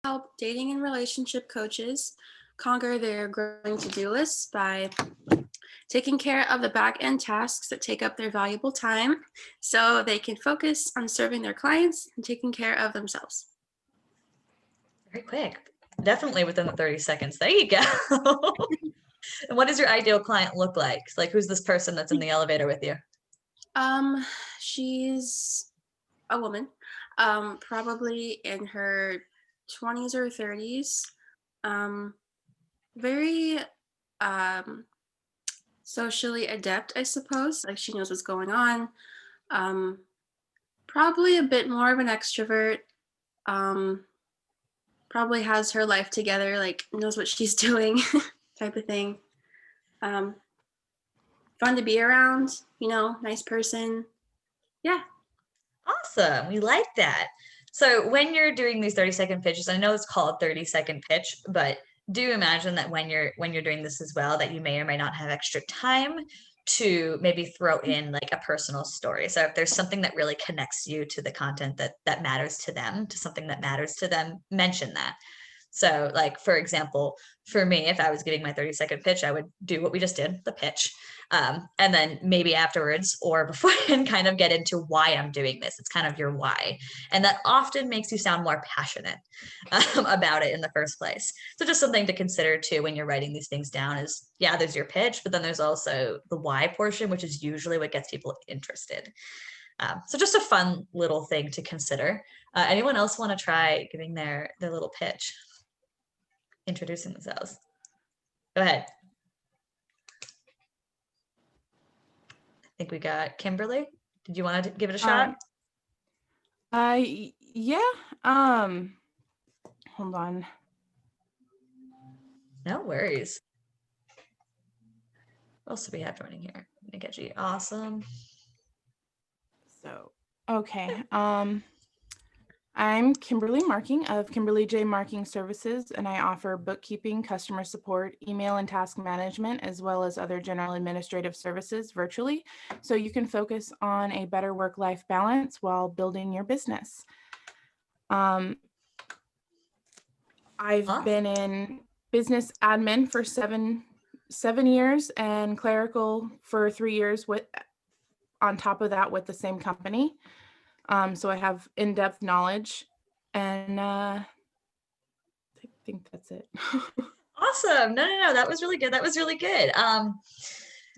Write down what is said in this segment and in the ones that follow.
help dating and relationship coaches conquer their growing to-do lists by taking care of the back-end tasks that take up their valuable time so they can focus on serving their clients and taking care of themselves. Very quick. Definitely within the 30 seconds. There you go. And what does your ideal client look like? Like, who's this person that's in the elevator with you? She's a woman, probably in her 20s or 30s. Very socially adept, I suppose. Like she knows what's going on. Probably a bit more of an extrovert. Probably has her life together, like knows what she's doing, type of thing. Fun to be around, nice person. Yeah. Awesome. We like that. So when you're doing these 30-second pitches, I know it's called 30-second pitch, but do imagine that when you're doing this as well, that you may or may not have extra time to maybe throw in like a personal story. So if there's something that really connects you to the content that matters to them, to something that matters to them, mention that. So like, for example, for me, if I was giving my 30-second pitch, I would do what we just did, the pitch. And then maybe afterwards or before and kind of get into why I'm doing this. It's kind of your why. And that often makes you sound more passionate about it in the first place. So just something to consider too when you're writing these things down is, yeah, there's your pitch, but then there's also the why portion, which is usually what gets people interested. So just a fun little thing to consider. Anyone else want to try giving their little pitch? Introducing themselves. Go ahead. I think we got Kimberly. Did you want to give it a shot? Yeah. Hold on. No worries. What else do we have joining here? Nikechi, awesome. So, okay. I'm Kimberly Marking of Kimberly J. Marking Services, and I offer bookkeeping, customer support, email and task management, as well as other general administrative services virtually, so you can focus on a better work-life balance while building your business. I've been in business admin for seven years and clerical for 3 years on top of that with the same company. So I have in-depth knowledge, and I think that's it. Awesome. No. That was really good.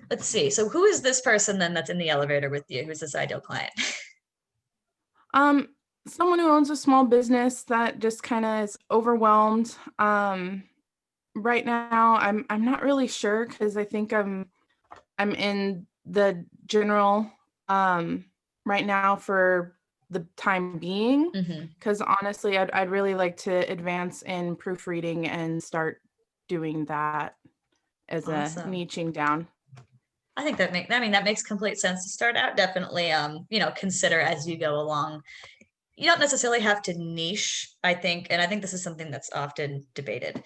Let's see. So who is this person then that's in the elevator with you? Who's this ideal client? Someone who owns a small business that just kind of is overwhelmed. Right now, I'm not really sure because I think I'm in the general right now for the time being, because honestly, I'd really like to advance in proofreading and start doing that as a niching down. I think that makes complete sense to start out. Definitely, consider as you go along. You don't necessarily have to niche, I think, and I think this is something that's often debated.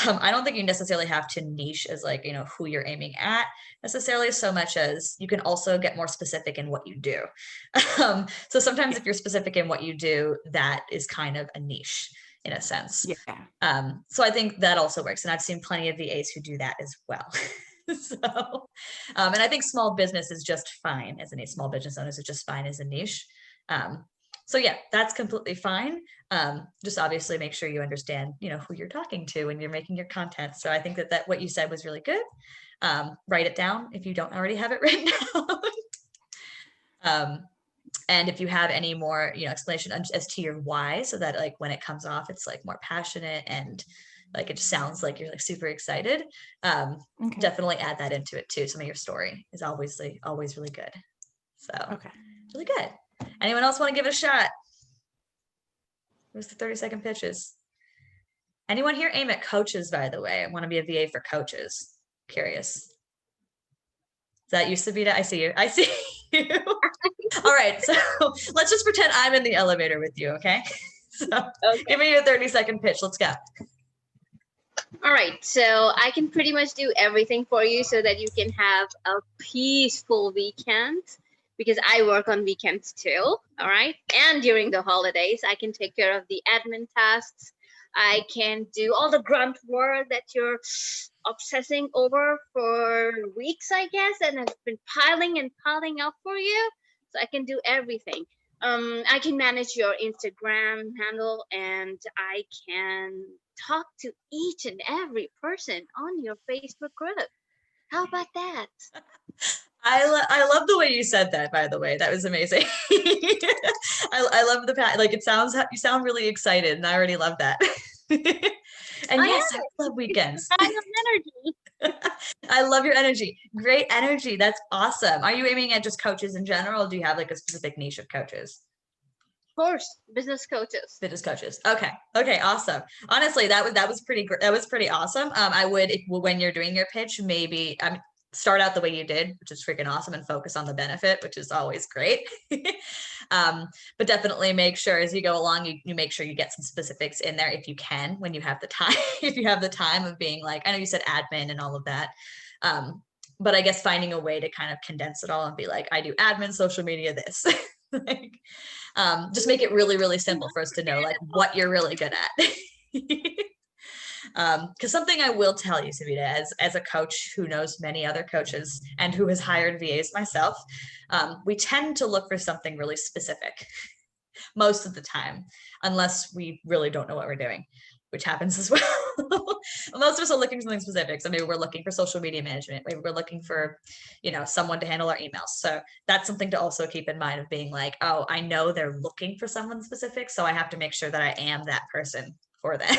I don't think you necessarily have to niche as like, who you're aiming at necessarily, so much as you can also get more specific in what you do. So sometimes if you're specific in what you do, that is kind of a niche in a sense. Yeah. So I think that also works. And I've seen plenty of VAs who do that as well. So, and I think small business is just fine as a niche. Small business owners are just fine as a niche. So yeah, that's completely fine. Just obviously make sure you understand, who you're talking to when you're making your content. So I think that what you said was really good. Write it down if you don't already have it written down. And if you have any more, explanation as to your why, so that like when it comes off, it's like more passionate and like it just sounds like you're like super excited. Definitely add that into it too. Some of your story is always really good. So really good. Anyone else want to give it a shot? Where's the 30-second pitches? Anyone here aim at coaches, by the way? I want to be a VA for coaches. Curious. Is that you, Sabita? I see you. All right. So let's just pretend I'm in the elevator with you, okay? So give me your 30-second pitch. Let's go. All right. So I can pretty much do everything for you so that you can have a peaceful weekend, because I work on weekends too. All right. And during the holidays, I can take care of the admin tasks, I can do all the grunt work that you're obsessing over for weeks, I guess, and it's been piling and piling up for you. So I can do everything. I can manage your Instagram handle, and I can talk to each and every person on your Facebook group. How about that? I love the way you said that, by the way. That was amazing. I love like you sound really excited, and I already love that. And yes, I love weekends. I have energy. I love your energy. Great energy. That's awesome. Are you aiming at just coaches in general? Or do you have like a specific niche of coaches? Of course, business coaches. Business coaches. Okay. Okay. Awesome. Honestly, that was pretty great. That was pretty awesome. I would, when you're doing your pitch, maybe start out the way you did, which is freaking awesome, and focus on the benefit, which is always great. But definitely make sure as you go along, you make sure you get some specifics in there if you can, when you have the time, if you have the time of being like, I know you said admin and all of that. But I guess finding a way to kind of condense it all and be like, I do admin, social media, this. Like, just make it really, really simple for us to know like what you're really good at. Because something I will tell you, Savita, as a coach who knows many other coaches and who has hired VAs myself, we tend to look for something really specific most of the time, unless we really don't know what we're doing, which happens as well. Most of us are looking for something specific. So maybe we're looking for social media management. Maybe we're looking for, someone to handle our emails. So that's something to also keep in mind of being like, oh, I know they're looking for someone specific, so I have to make sure that I am that person for them.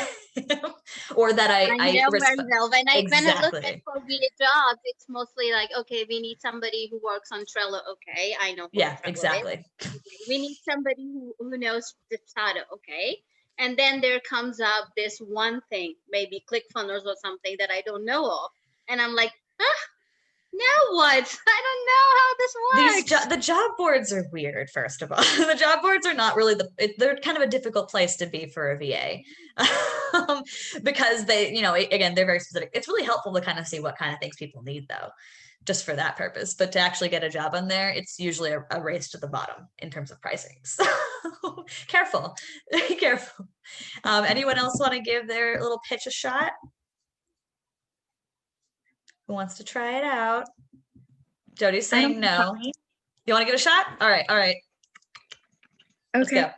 Or that I know very well. When I look Exactly. at for VA jobs, it's mostly like, okay, we need somebody who works on Trello. Okay, I know. Yeah, Trello exactly. is. We need somebody who knows Dipsado. Okay. And then there comes up this one thing, maybe ClickFunnels or something that I don't know of. And I'm like, now what? I don't know how this works. The job boards are weird, first of all. The job boards are not really they're kind of a difficult place to be for a VA. Because they, again, they're very specific. It's really helpful to kind of see what kind of things people need though, just for that purpose. But to actually get a job on there, it's usually a race to the bottom in terms of pricing. So careful, be careful. Anyone else want to give their little pitch a shot? Who wants to try it out? Jody's saying no. You want to give it a shot? All right. Okay. Let's go.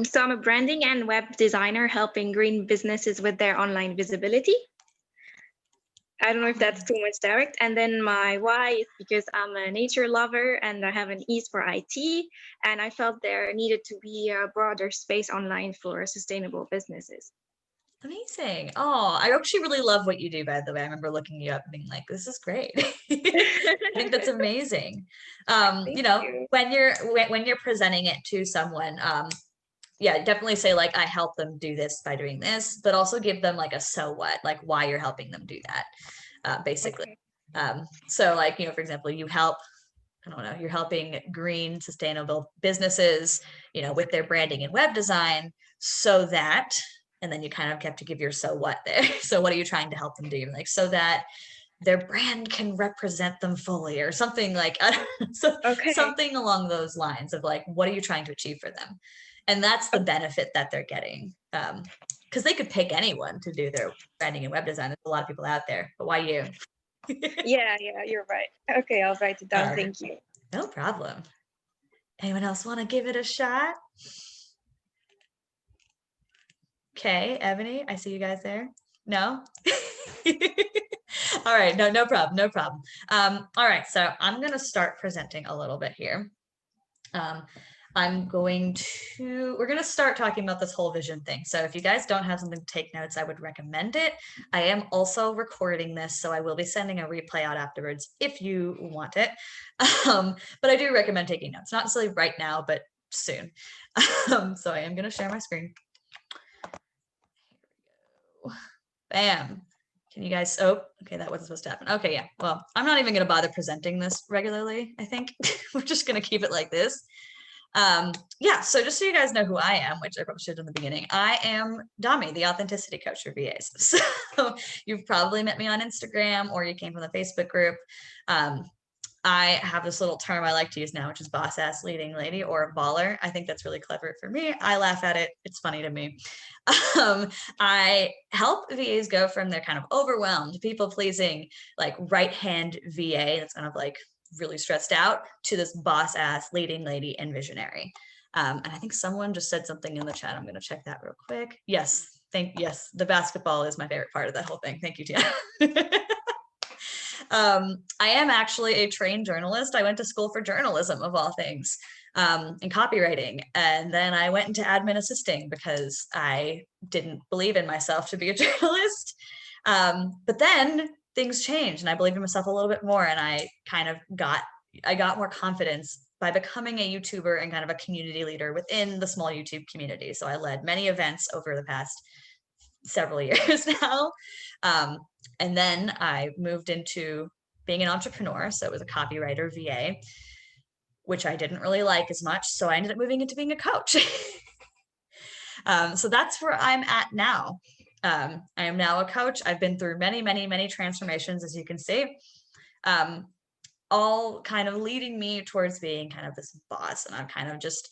So I'm a branding and web designer helping green businesses with their online visibility. I don't know if that's too much direct. And then my why is because I'm a nature lover and I have an ease for IT. And I felt there needed to be a broader space online for sustainable businesses. Amazing. Oh, I actually really love what you do, by the way. I remember looking you up and being like, this is great. I think that's amazing. When you're presenting it to someone, yeah, definitely say like, I help them do this by doing this, but also give them like a so what, like why you're helping them do that, basically. Okay. So like, for example, you help, I don't know, you're helping green, sustainable businesses, with their branding and web design so that, and then you kind of have to give your so what there. So what are you trying to help them do? Like, so that their brand can represent them fully or something like, something along those lines of like, what are you trying to achieve for them? And that's the benefit that they're getting. Because they could pick anyone to do their branding and web design. There's a lot of people out there, but why you? Yeah, you're right. Okay, I'll write it down. Thank you. No problem. Anyone else want to give it a shot? Okay, Ebony, I see you guys there. No? All right, no problem. All right, so I'm going to start presenting a little bit here. We're going to start talking about this whole vision thing. So if you guys don't have something to take notes, I would recommend it. I am also recording this, so I will be sending a replay out afterwards if you want it. But I do recommend taking notes, not necessarily right now, but soon. So I am going to share my screen. Bam. Can you guys, okay, that wasn't supposed to happen. Okay, yeah, well, I'm not even gonna bother presenting this regularly, I think. We're just gonna keep it like this. Yeah, so just so you guys know who I am, which I probably should in the beginning, I am Domi, the authenticity coach for VAs. So you've probably met me on Instagram or you came from the Facebook group. I have this little term I like to use now, which is boss ass leading lady or baller. I think that's really clever for me. I laugh at it. It's funny to me. I help VAs go from their kind of overwhelmed, people pleasing, like right hand VA that's kind of like really stressed out to this boss ass leading lady and visionary. And I think someone just said something in the chat. I'm going to check that real quick. Yes. Yes. The basketball is my favorite part of that whole thing. Thank you, Tia. I am actually a trained journalist. I went to school for journalism of all things, and copywriting. And then I went into admin assisting because I didn't believe in myself to be a journalist. But then things changed and I believed in myself a little bit more. And I got more confidence by becoming a YouTuber and kind of a community leader within the small YouTube community. So I led many events over the past several years now. And then I moved into being an entrepreneur. So it was a copywriter VA, which I didn't really like as much. So I ended up moving into being a coach. So that's where I'm at now. I am now a coach. I've been through many, many, many transformations, as you can see, all kind of leading me towards being kind of this boss. And I've kind of just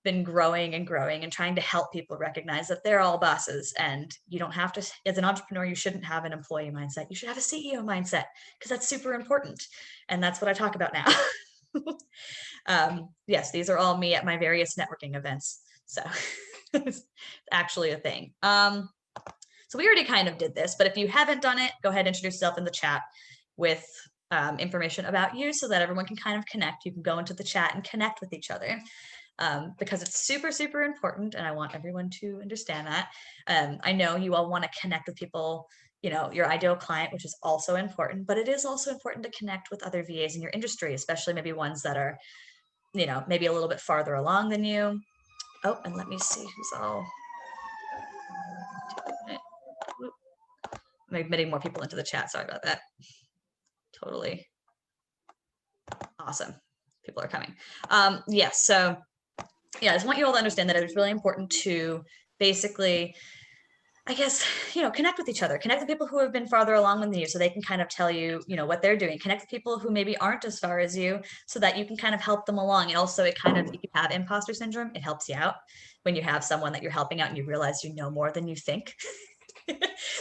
been growing and growing and trying to help people recognize that they're all bosses, and you don't have to, as an entrepreneur, you shouldn't have an employee mindset. You should have a CEO mindset because that's super important. And that's what I talk about now. Yes, these are all me at my various networking events. So it's actually a thing. So we already kind of did this, but if you haven't done it, go ahead and introduce yourself in the chat with information about you so that everyone can kind of connect. You can go into the chat and connect with each other. Because it's super, super important. And I want everyone to understand that. I know you all want to connect with people, you know, your ideal client, which is also important, but it is also important to connect with other VAs in your industry, especially maybe ones that are, you know, maybe a little bit farther along than you. Oh, and let me see who's all. I'm admitting more people into the chat. Sorry about that. Totally. Awesome. People are coming. Yes. So yeah, I just want you all to understand that it's really important to basically, I guess, you know, connect with each other, connect with people who have been farther along than you so they can kind of tell you, you know, what they're doing, connect with people who maybe aren't as far as you so that you can kind of help them along. And also it kind of, if you have imposter syndrome, it helps you out when you have someone that you're helping out and you realize you know more than you think.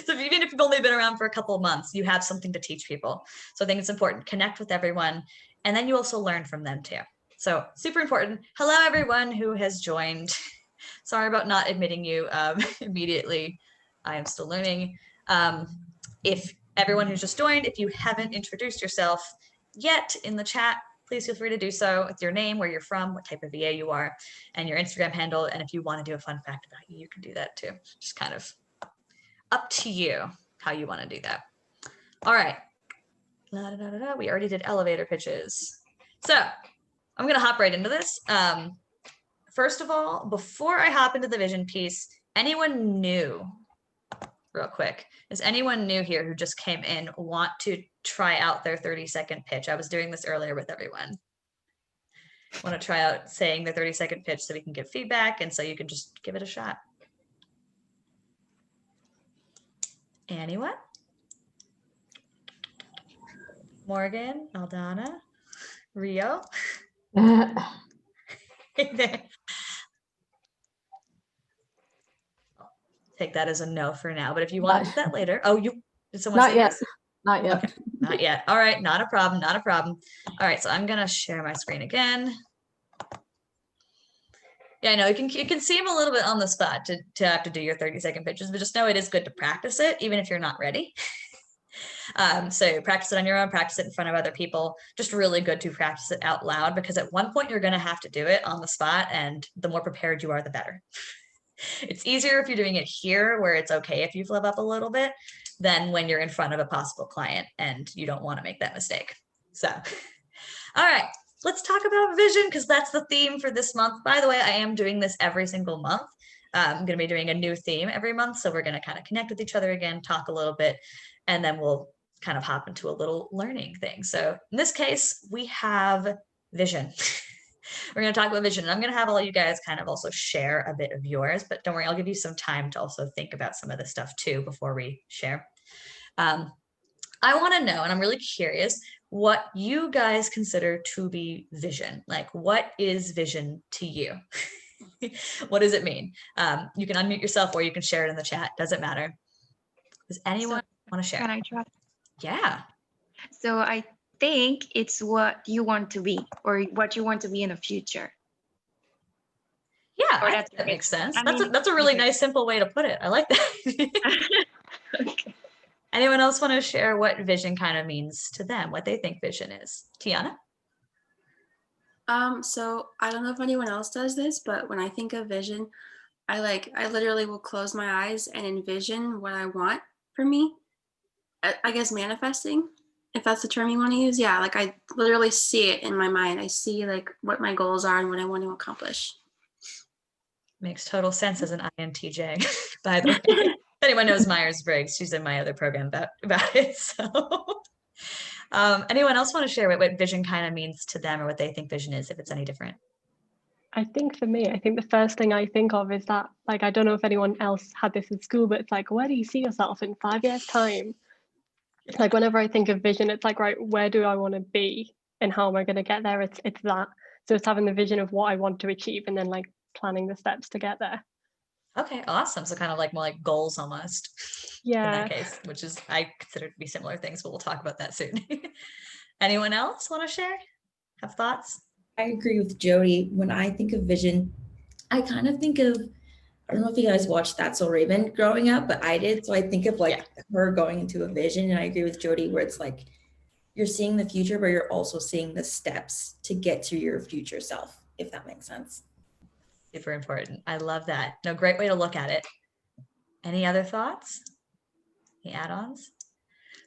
So even if you've only been around for a couple of months, you have something to teach people. So I think it's important, connect with everyone. And then you also learn from them too. So super important. Hello, everyone who has joined. Sorry about not admitting you immediately. I am still learning. If everyone who's just joined, if you haven't introduced yourself yet in the chat, please feel free to do so with your name, where you're from, what type of VA you are, and your Instagram handle. And if you want to do a fun fact about you, you can do that too. Just kind of up to you how you want to do that. All right. We already did elevator pitches. So I'm going to hop right into this. First of all, before I hop into the vision piece, anyone new, real quick, is anyone new here who just came in want to try out their 30-second pitch? I was doing this earlier with everyone. Want to try out saying their 30-second pitch so we can get feedback and so you can just give it a shot. Anyone? Morgan, Aldana, Rio. Take that as a no for now, but if you want to do that later. Oh, did someone Not say yet. yes? Not yet. Okay, not yet. All right, not a problem, not a problem. All right, so I'm gonna share my screen again. Yeah, I know it can seem a little bit on the spot to have to do your 30-second pitches, but just know it is good to practice it, even if you're not ready. So practice it on your own, practice it in front of other people. Just really good to practice it out loud because at one point you're going to have to do it on the spot, and the more prepared you are, the better. It's easier if you're doing it here where it's okay if you flub up a little bit than when you're in front of a possible client and you don't want to make that mistake. So, all right, let's talk about vision because that's the theme for this month. By the way, I am doing this every single month. I'm going to be doing a new theme every month. So we're going to kind of connect with each other again, talk a little bit, and then we'll kind of hop into a little learning thing. So in this case, we have vision. We're going to talk about vision. And I'm going to have all you guys kind of also share a bit of yours, but don't worry, I'll give you some time to also think about some of this stuff too before we share. I want to know, and I'm really curious, what you guys consider to be vision. Like, what is vision to you? What does it mean? You can unmute yourself or you can share it in the chat. Doesn't matter. Does anyone want to share? Can I try? Yeah. So I think it's what you want to be or what you want to be in the future. Yeah, Or I that's think that makes sense. I That's mean, a really okay. nice, simple way to put it. I like that. Okay. Anyone else want to share what vision kind of means to them, what they think vision is? Tiana? So I don't know if anyone else does this, but when I think of vision, I literally will close my eyes and envision what I want for me. I guess manifesting, if that's the term you want to use. Yeah, like I literally see it in my mind. I see like what my goals are and what I want to accomplish. Makes total sense as an INTJ, by the way. If anyone knows Myers-Briggs, she's in my other program about it. So anyone else want to share what vision kind of means to them or what they think vision is, if it's any different? I think for me, I think the first thing I think of is that, like, I don't know if anyone else had this in school, but it's like, where do you see yourself in 5 years' time? It's like, whenever I think of vision, it's like, right, where do I want to be and how am I going to get there? It's that. So it's having the vision of what I want to achieve and then like planning the steps to get there. Okay, awesome. So kind of like more like goals almost in Yeah. that case, which is I consider to be similar things, but we'll talk about that soon. Anyone else want to share? Have thoughts? I agree with Jody. When I think of vision, I kind of think of, I don't know if you guys watched That's So Raven growing up, but I did. So I think of like her going into a vision. And I agree with Jody where it's like, you're seeing the future, but you're also seeing the steps to get to your future self, if that makes sense. Super important. I love that. No, great way to look at it. Any other thoughts? Any add-ons?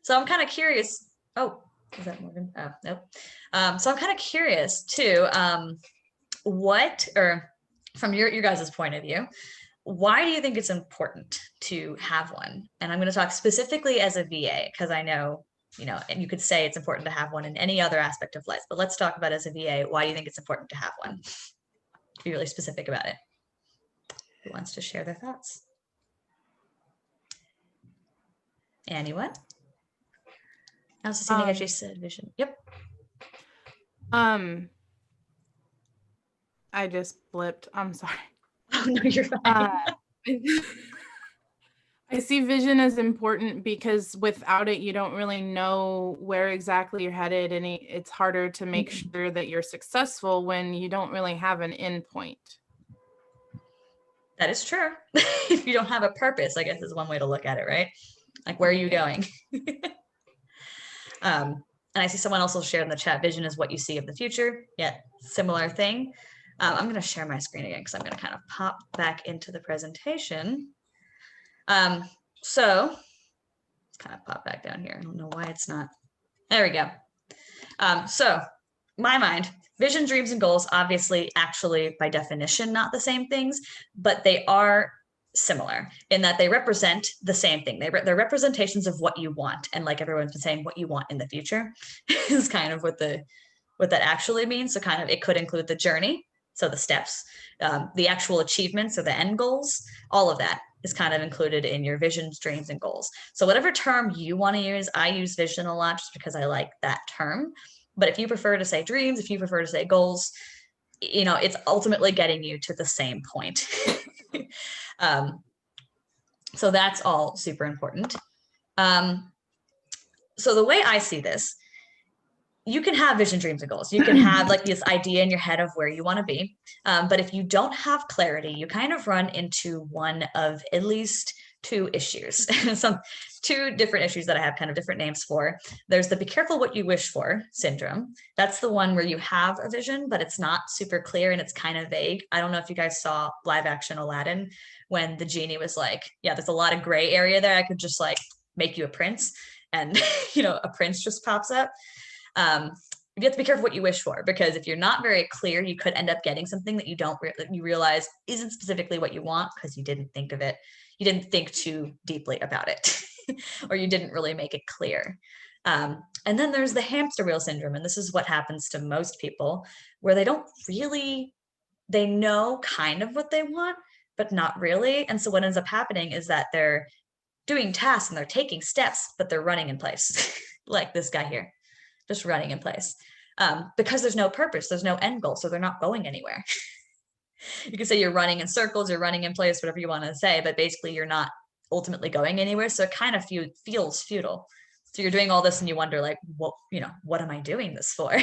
So I'm kind of curious. Oh, is that Morgan? Oh, nope. So I'm kind of curious too, what, or from your guys' point of view, why do you think it's important to have one? And I'm going to talk specifically as a VA, because I know, and you could say it's important to have one in any other aspect of life, but let's talk about as a VA, why do you think it's important to have one? Be really specific about it. Who wants to share their thoughts? Anyone? I was seeing as you said vision. Yep. I just blipped. I'm sorry. Oh, no, you're fine. I see vision as important because without it, you don't really know where exactly you're headed, and it's harder to make sure that you're successful when you don't really have an end point. That is true. If you don't have a purpose, I guess is one way to look at it, right? Like, where are you going? And I see someone else will share in the chat, vision is what you see of the future. Yeah, similar thing. I'm going to share my screen again because I'm going to kind of pop back into the presentation. So let's kind of pop back down here. I don't know why it's not. There we go. So my mind, vision, dreams, and goals, obviously, actually, by definition, not the same things, but they are similar in that they represent the same thing. They're representations of what you want. And like everyone's been saying, what you want in the future is kind of what that actually means. So kind of, it could include the journey. So the steps, the actual achievements or the end goals, all of that is kind of included in your visions, dreams, and goals. So whatever term you want to use, I use vision a lot just because I like that term. But if you prefer to say dreams, if you prefer to say goals, it's ultimately getting you to the same point. So that's all super important. So the way I see this, you can have vision, dreams, and goals. You can have like this idea in your head of where you want to be. But if you don't have clarity, you kind of run into one of at least two issues. Two different issues that I have kind of different names for. There's the be careful what you wish for syndrome. That's the one where you have a vision, but it's not super clear and it's kind of vague. I don't know if you guys saw live action Aladdin when the genie was like, yeah, there's a lot of gray area there. I could just like make you a prince and, a prince just pops up. You have to be careful what you wish for, because if you're not very clear, you could end up getting something that you realize isn't specifically what you want because you didn't think of it. You didn't think too deeply about it, or you didn't really make it clear. And then there's the hamster wheel syndrome. And this is what happens to most people, where they know kind of what they want, but not really. And so what ends up happening is that they're doing tasks and they're taking steps, but they're running in place like this guy here. just running in place, because there's no purpose, there's no end goal, so they're not going anywhere. You can say you're running in circles, you're running in place, whatever you want to say, but basically you're not ultimately going anywhere. So it kind of feels futile. So you're doing all this and you wonder like, what am I doing this for?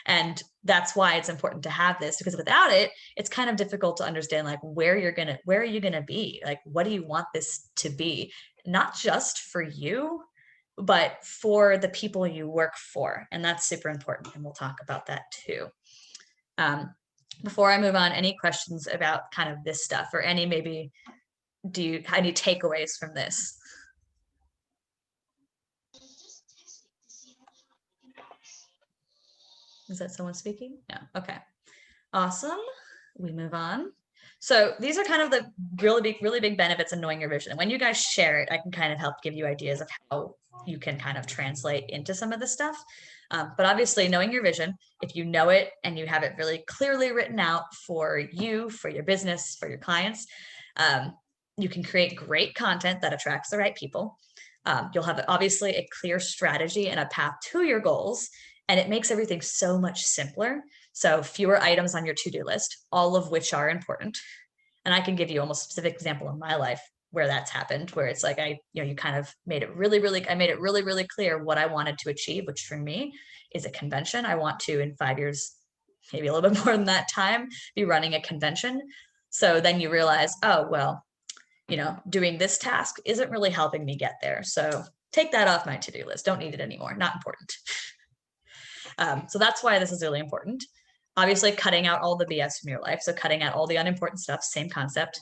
And that's why it's important to have this, because without it, it's kind of difficult to understand like where are you going to be? Like, what do you want this to be? Not just for you, but for the people you work for. And that's super important. And we'll talk about that too. Before I move on, any questions about kind of this stuff, or any maybe any takeaways from this? Is that someone speaking? No. Okay. Awesome. We move on. So these are kind of the really big benefits of knowing your vision. And when you guys share it, I can kind of help give you ideas of how you can kind of translate into some of this stuff. But obviously knowing your vision, if you know it and you have it really clearly written out for you, for your business, for your clients, you can create great content that attracts the right people. You'll have obviously a clear strategy and a path to your goals, and it makes everything so much simpler. So fewer items on your to-do list, all of which are important. And I can give you almost a specific example in my life where that's happened, where it's like you kind of made it really clear what I wanted to achieve, which for me is a convention. I want to, in 5 years, maybe a little bit more than that time, be running a convention. So then you realize, oh, well, doing this task isn't really helping me get there. So take that off my to-do list. Don't need it anymore. Not important. So that's why this is really important. Obviously, cutting out all the BS from your life. So cutting out all the unimportant stuff, same concept.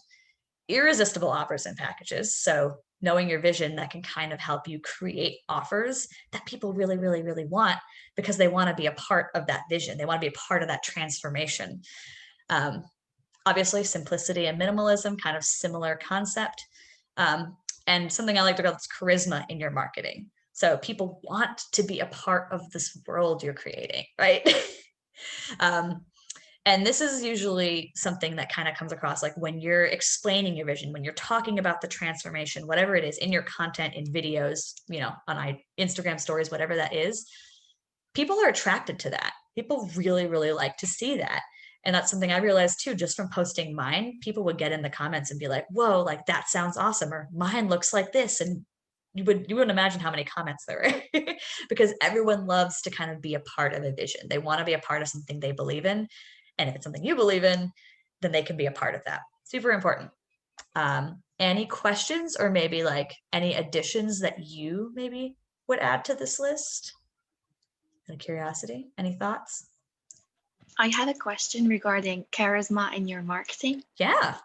Irresistible offers and packages. So knowing your vision, that can kind of help you create offers that people really want, because they want to be a part of that vision. They want to be a part of that transformation. Obviously, simplicity and minimalism, kind of similar concept. And something I like to call is charisma in your marketing. So people want to be a part of this world you're creating, right? And this is usually something that kind of comes across like when you're explaining your vision, when you're talking about the transformation, whatever it is in your content, in videos, on Instagram stories, whatever that is, people are attracted to that. People really like to see that. And that's something I realized too, just from posting mine. People would get in the comments and be like, whoa, like that sounds awesome. Or mine looks like this. And you wouldn't imagine how many comments there were because everyone loves to kind of be a part of a vision. They want to be a part of something they believe in. And if it's something you believe in, then they can be a part of that. Super important. Any questions or maybe like any additions that you maybe would add to this list? Out of curiosity, any thoughts? I had a question regarding charisma in your marketing. Yeah.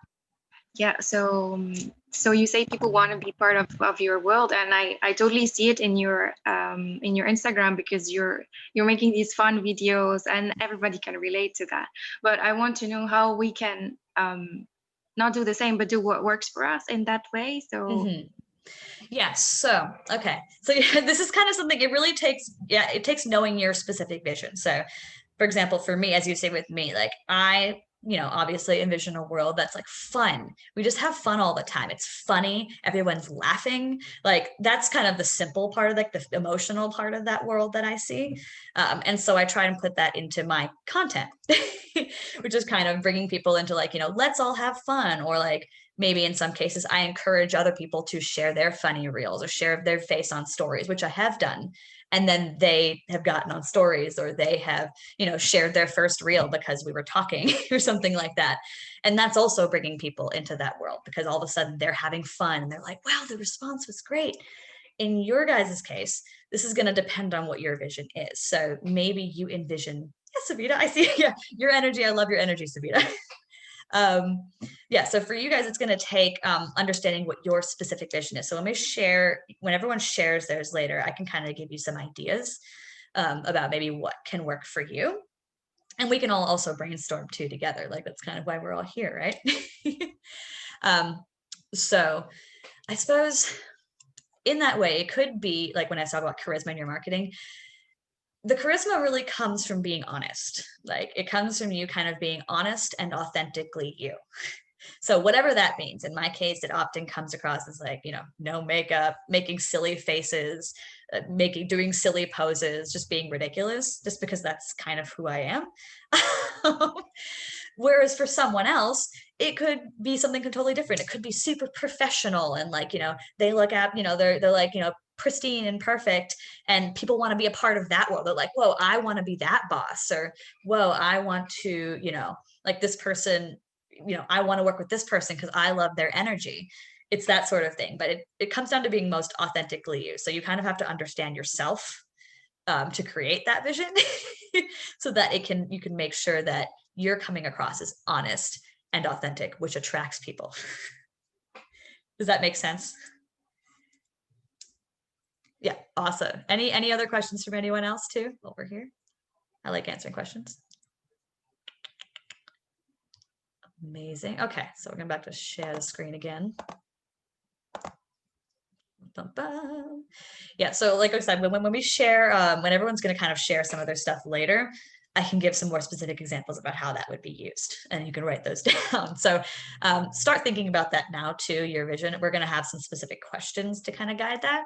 Yeah. So you say people want to be part of your world, and I totally see it in your Instagram, because you're making these fun videos and everybody can relate to that. But I want to know how we can not do the same, but do what works for us in that way. So. Yes. So, okay. So this is kind of something, it takes knowing your specific vision. So for example, for me, as you say with me, like I, obviously envision a world that's like fun. We just have fun all the time. It's funny. Everyone's laughing. Like that's kind of the simple part of like the emotional part of that world that I see. And so I try and put that into my content, which is kind of bringing people into like, let's all have fun. Or like, maybe in some cases, I encourage other people to share their funny reels or share their face on stories, which I have done. And then they have gotten on stories, or they have, shared their first reel because we were talking or something like that. And that's also bringing people into that world, because all of a sudden they're having fun and they're like, wow, the response was great. In your guys' case, this is going to depend on what your vision is. So maybe you envision, yeah, Savita, I see, yeah, your energy. I love your energy, Savita. So for you guys, it's going to take understanding what your specific vision is. So let me share, when everyone shares theirs later, I can kind of give you some ideas about maybe what can work for you. And we can all also brainstorm too together. Like that's kind of why we're all here, right? So I suppose in that way, it could be like when I talk about charisma in your marketing, the charisma really comes from being honest. Like it comes from you kind of being honest and authentically you. So whatever that means, in my case, it often comes across as like, no makeup, making silly faces, doing silly poses, just being ridiculous, just because that's kind of who I am. Whereas for someone else, it could be something totally different. It could be super professional and like, they look at, they're like, pristine and perfect, and people want to be a part of that world. They're like, whoa, I want to be that boss, or whoa, I want to, like this person, I want to work with this person because I love their energy. It's that sort of thing, but it comes down to being most authentically you. So you kind of have to understand yourself to create that vision so that you can make sure that you're coming across as honest and authentic, which attracts people. Does that make sense? Yeah, awesome. Any other questions from anyone else too over here? I like answering questions. Amazing. Okay, so we're going back to share the screen again. Bum, bum. Yeah, so like I said, when we share, when everyone's going to kind of share some of their stuff later, I can give some more specific examples about how that would be used, and you can write those down. So start thinking about that now too, your vision. We're going to have some specific questions to kind of guide that.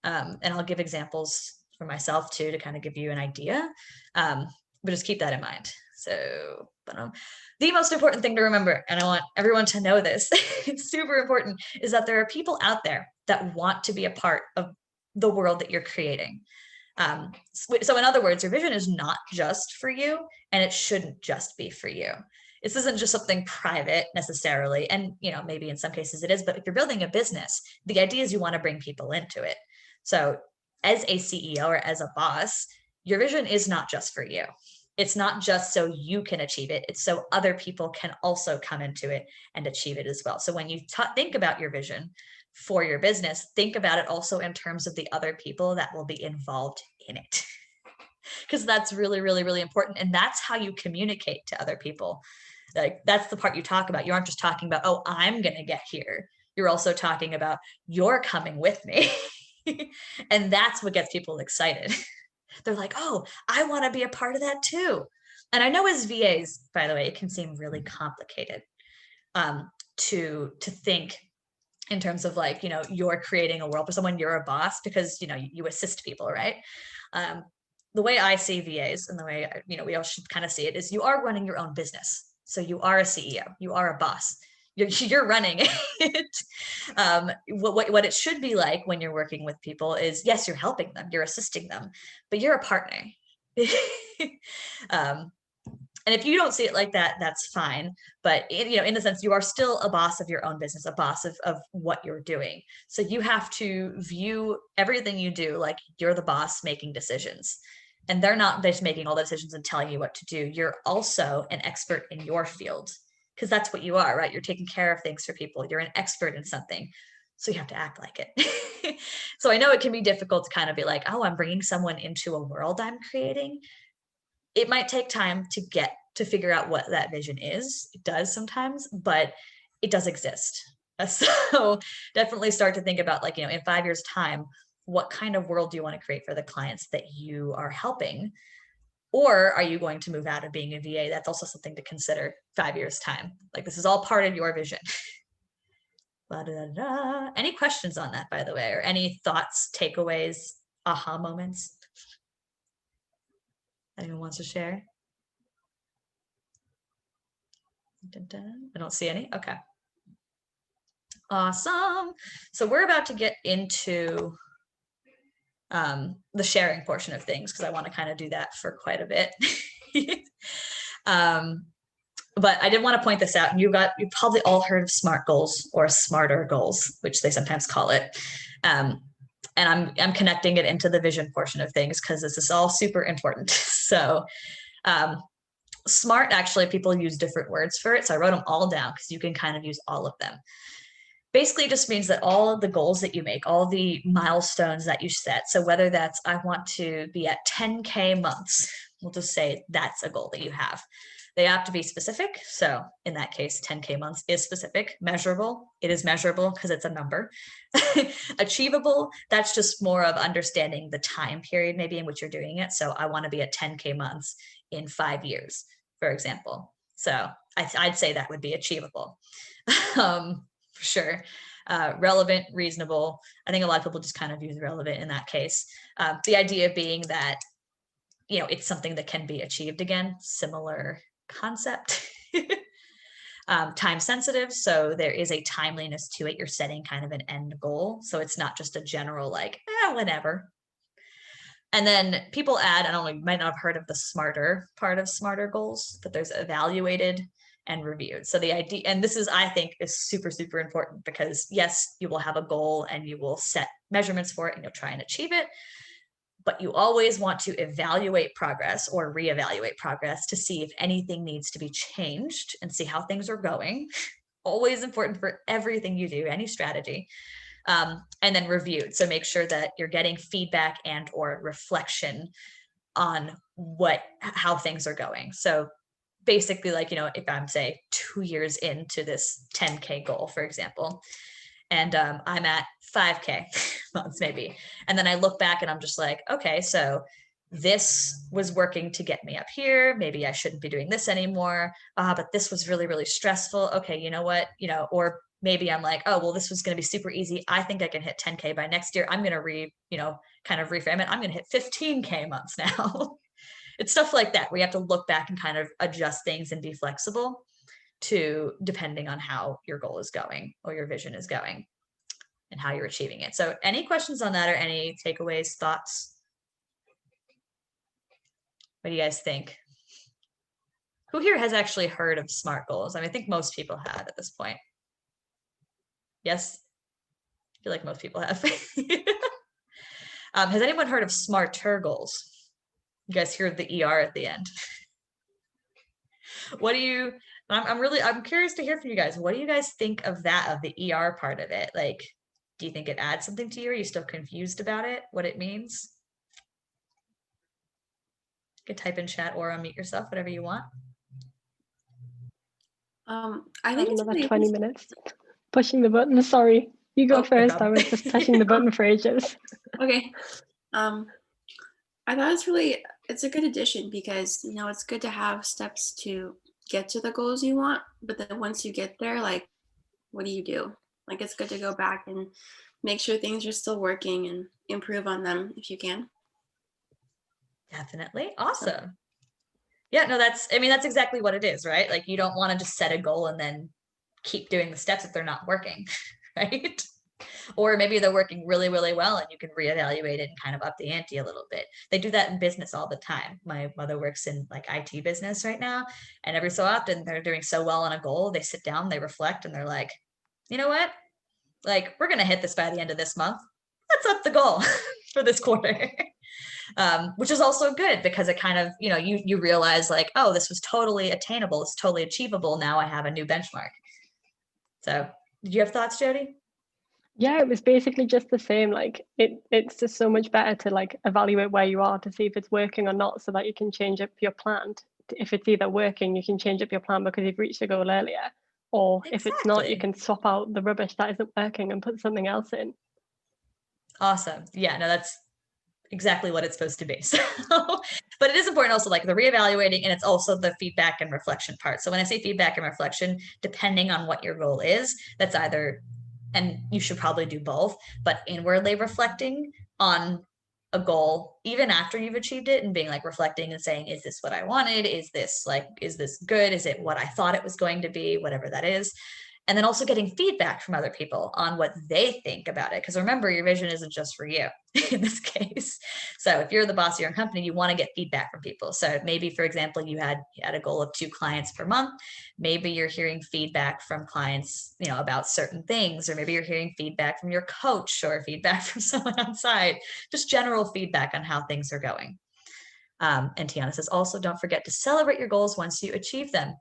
And I'll give examples for myself too, to kind of give you an idea, but just keep that in mind. So the most important thing to remember, and I want everyone to know this, it's super important, is that there are people out there that want to be a part of the world that you're creating. So in other words, your vision is not just for you, and it shouldn't just be for you. This isn't just something private necessarily. And, maybe in some cases it is, but if you're building a business, the idea is you want to bring people into it. So as a CEO or as a boss, your vision is not just for you. It's not just so you can achieve it. It's so other people can also come into it and achieve it as well. So when you think about your vision for your business, think about it also in terms of the other people that will be involved in it. Because that's really, really, really important. And that's how you communicate to other people. Like that's the part you talk about. You aren't just talking about, oh, I'm going to get here. You're also talking about you're coming with me. And that's what gets people excited. They're like, oh, I want to be a part of that too. And I know as VAs, by the way, it can seem really complicated to think in terms of like, you're creating a world for someone, you're a boss because, you assist people, right? The way I see VAs and the way, we all should kind of see it is you are running your own business. So you are a CEO, you are a boss. You're running it. What it should be like when you're working with people is, yes, you're helping them, you're assisting them, but you're a partner. And if you don't see it like that, that's fine. But in a sense, you are still a boss of your own business, a boss of what you're doing. So you have to view everything you do like you're the boss making decisions. And they're not just making all the decisions and telling you what to do. You're also an expert in your field, because that's what you are, right? You're taking care of things for people. You're an expert in something. So you have to act like it. So I know it can be difficult to kind of be like, oh, I'm bringing someone into a world I'm creating. It might take time to figure out what that vision is. It does sometimes, but it does exist. So definitely start to think about like, in 5 years' time, what kind of world do you want to create for the clients that you are helping? Or are you going to move out of being a VA? That's also something to consider 5 years' time. Like this is all part of your vision. Any questions on that, by the way, or any thoughts, takeaways, aha moments? Anyone wants to share? I don't see any. Okay. Awesome. So we're about to get into the sharing portion of things because I want to kind of do that for quite a bit. But I did want to point this out, and you've probably all heard of SMART goals or smarter goals, which they sometimes call it. And I'm connecting it into the vision portion of things because this is all super important. So SMART, actually, people use different words for it. So I wrote them all down because you can kind of use all of them. Basically, it just means that all of the goals that you make, all the milestones that you set. So whether that's, I want to be at 10K months, we'll just say that's a goal that you have. They have to be specific. So in that case, 10K months is specific. Measurable, it is measurable because it's a number. Achievable, that's just more of understanding the time period maybe in which you're doing it. So I want to be at 10K months in 5 years, for example. So I'd say that would be achievable. For sure. Relevant, reasonable. I think a lot of people just kind of use relevant in that case. The idea being that, you know, it's something that can be achieved again, similar concept. Time sensitive, so there is a timeliness to it. You're setting kind of an end goal, so it's not just a general like, whenever. And then people add, I don't know, you might not have heard of the smarter part of smarter goals, but there's evaluated and reviewed. So the idea, and this is, I think, is super, super important, because yes, you will have a goal and you will set measurements for it and you'll try and achieve it, but you always want to evaluate progress or reevaluate progress to see if anything needs to be changed and see how things are going. Always important for everything you do, any strategy. And then reviewed. So make sure that you're getting feedback and or reflection on how things are going. So basically, like, you know, if I'm say 2 years into this 10K goal, for example, and I'm at 5K months maybe. And then I look back and I'm just like, okay, so this was working to get me up here. Maybe I shouldn't be doing this anymore. But this was really, really stressful. Okay, you know what, you know, or maybe I'm like, oh, well, this was going to be super easy. I think I can hit 10K by next year. I'm going to kind of reframe it. I'm going to hit 15K months now. It's stuff like that. We have to look back and kind of adjust things and be flexible to depending on how your goal is going or your vision is going and how you're achieving it. So any questions on that or any takeaways, thoughts? What do you guys think? Who here has actually heard of SMART goals? I mean, I think most people have at this point. Yes? I feel like most people have. Has anyone heard of SMARTer goals? You guys hear the ER at the end. What do you, I'm curious to hear from you guys. What do you guys think of that, of the ER part of it? Like, do you think it adds something to you? Are you still confused about it, what it means? You can type in chat or unmute yourself, whatever you want. I I think have it's another really 20 minutes pushing the button. Sorry, you go Oh, no first. I problem. was just pushing the button for ages. Okay. I thought it's a good addition, because, you know, it's good to have steps to get to the goals you want, but then once you get there, like, what do you do? Like, it's good to go back and make sure things are still working and improve on them if you can. Definitely. Awesome. Yeah, no, that's exactly what it is, right? Like, you don't want to just set a goal and then keep doing the steps if they're not working, right? Or maybe they're working really, really well and you can reevaluate it and kind of up the ante a little bit. They do that in business all the time. My mother works in like IT business right now, and every so often they're doing so well on a goal, they sit down, they reflect, and they're like, you know what? Like, we're going to hit this by the end of this month. Let's up the goal for this quarter. Which is also good, because it kind of, you know, you realize like, oh, this was totally attainable. It's totally achievable. Now I have a new benchmark. So did you have thoughts, Jody? Yeah, it was basically just the same. Like it's just so much better to like evaluate where you are to see if it's working or not, so that you can change up your plan. If it's either working, you can change up your plan because you've reached a goal earlier, or if it's not, you can swap out the rubbish that isn't working and put something else in. Awesome. Yeah, no, that's exactly what it's supposed to be. So, but it is important also, like the reevaluating, and it's also the feedback and reflection part. So when I say feedback and reflection, depending on what your goal is, that's either, and you should probably do both, but inwardly reflecting on a goal even after you've achieved it and being like reflecting and saying, is this what I wanted? Is this good? Is it what I thought it was going to be? Whatever that is. And then also getting feedback from other people on what they think about it. Because remember, your vision isn't just for you in this case. So if you're the boss of your own company, you want to get feedback from people. So maybe, for example, you had a goal of 2 clients per month. Maybe you're hearing feedback from clients, you know, about certain things, or maybe you're hearing feedback from your coach or feedback from someone outside, just general feedback on how things are going. And Tiana says, also, don't forget to celebrate your goals once you achieve them.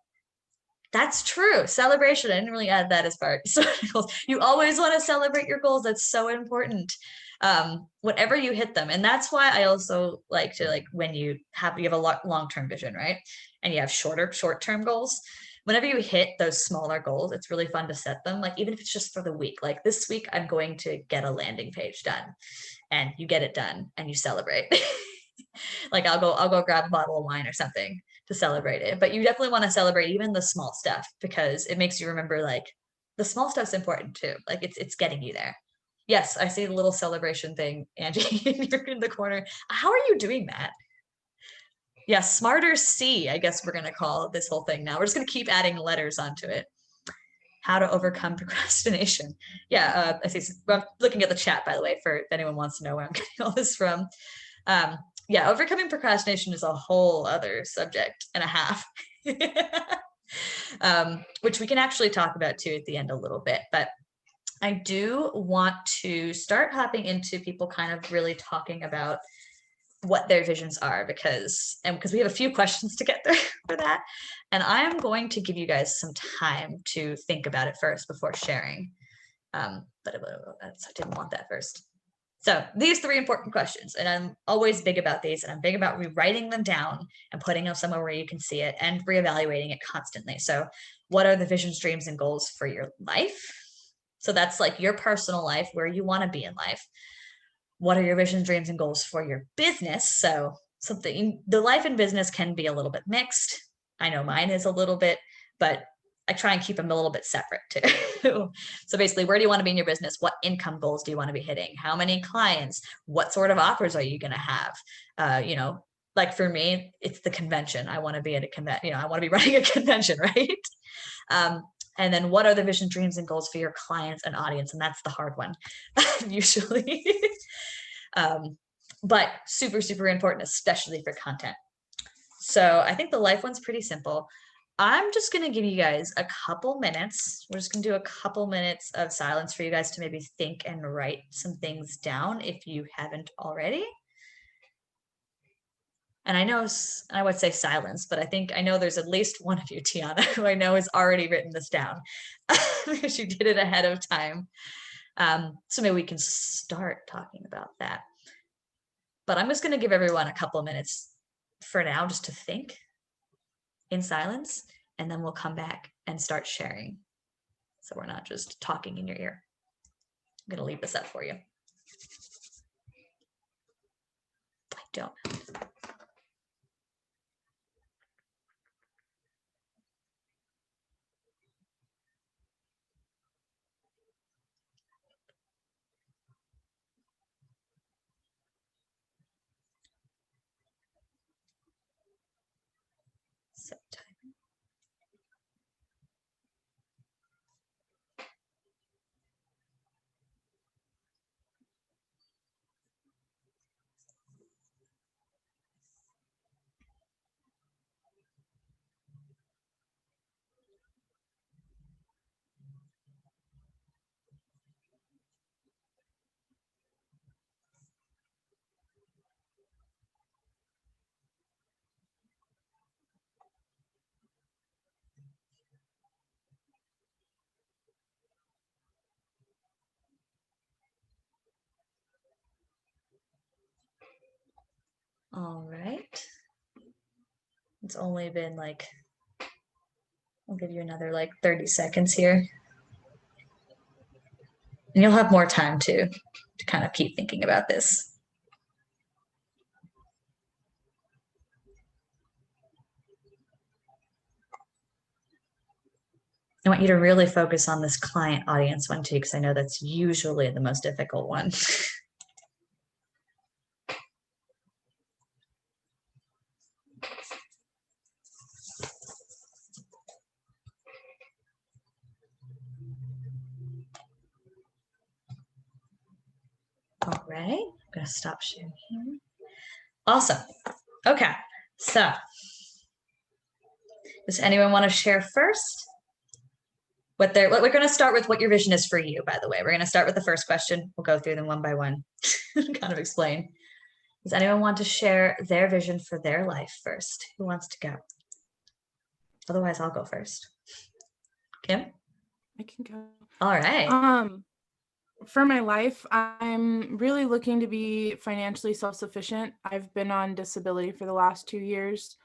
That's true. Celebration. I didn't really add that as part. So you always want to celebrate your goals. That's so important. Whenever you hit them. And that's why I also like to, like, when you have a long-term vision, right? And you have short-term goals. Whenever you hit those smaller goals, it's really fun to set them. Like, even if it's just for the week, like this week, I'm going to get a landing page done, and you get it done and you celebrate. Like I'll go grab a bottle of wine or something to celebrate it. But you definitely want to celebrate even the small stuff, because it makes you remember like the small stuff's important too. Like it's getting you there. Yes, I see the little celebration thing, Angie, you're in the corner. How are you doing that? Yeah, smarter C, I guess we're going to call this whole thing now. We're just going to keep adding letters onto it. How to overcome procrastination. Yeah, I see. I'm looking at the chat, by the way, for if anyone wants to know where I'm getting all this from. Yeah, overcoming procrastination is a whole other subject and a half, which we can actually talk about too at the end a little bit. But I do want to start hopping into people kind of really talking about what their visions are, because we have a few questions to get through for that. And I am going to give you guys some time to think about it first before sharing. But I didn't want that first. So these 3 important questions, and I'm always big about these, and I'm big about rewriting them down and putting them somewhere where you can see it and reevaluating it constantly. So what are the visions, dreams, and goals for your life? So that's like your personal life, where you want to be in life. What are your visions, dreams, and goals for your business? So the life and business can be a little bit mixed. I know mine is a little bit, but I try and keep them a little bit separate too. So basically, where do you want to be in your business? What income goals do you want to be hitting? How many clients? What sort of offers are you going to have? Like for me, it's the convention. I want to be at a convention, I want to be running a convention, right? And then what are the vision, dreams, and goals for your clients and audience? And that's the hard one, usually. But super, super important, especially for content. So I think the life one's pretty simple. I'm just going to give you guys a couple minutes. We're just going to do a couple minutes of silence for you guys to maybe think and write some things down if you haven't already. And I would say silence, but I know there's at least one of you, Tiana, who I know has already written this down because you did it ahead of time. So maybe we can start talking about that. But I'm just going to give everyone a couple of minutes for now just to think in silence, and then we'll come back and start sharing. So we're not just talking in your ear. I'm going to leave this up for you. I don't. Set time. All right. It's only been I'll give you another 30 seconds here. And you'll have more time to kind of keep thinking about this. I want you to really focus on this client audience one too, because I know that's usually the most difficult one. All right, I'm going to stop sharing here. Awesome. Okay, so does anyone want to share first? We're going to start with what your vision is for you, by the way. We're going to start with the first question. We'll go through them one by one, kind of explain. Does anyone want to share their vision for their life first? Who wants to go? Otherwise, I'll go first. Kim? I can go. All right. For my life, I'm really looking to be financially self-sufficient. I've been on disability for the last 2 years,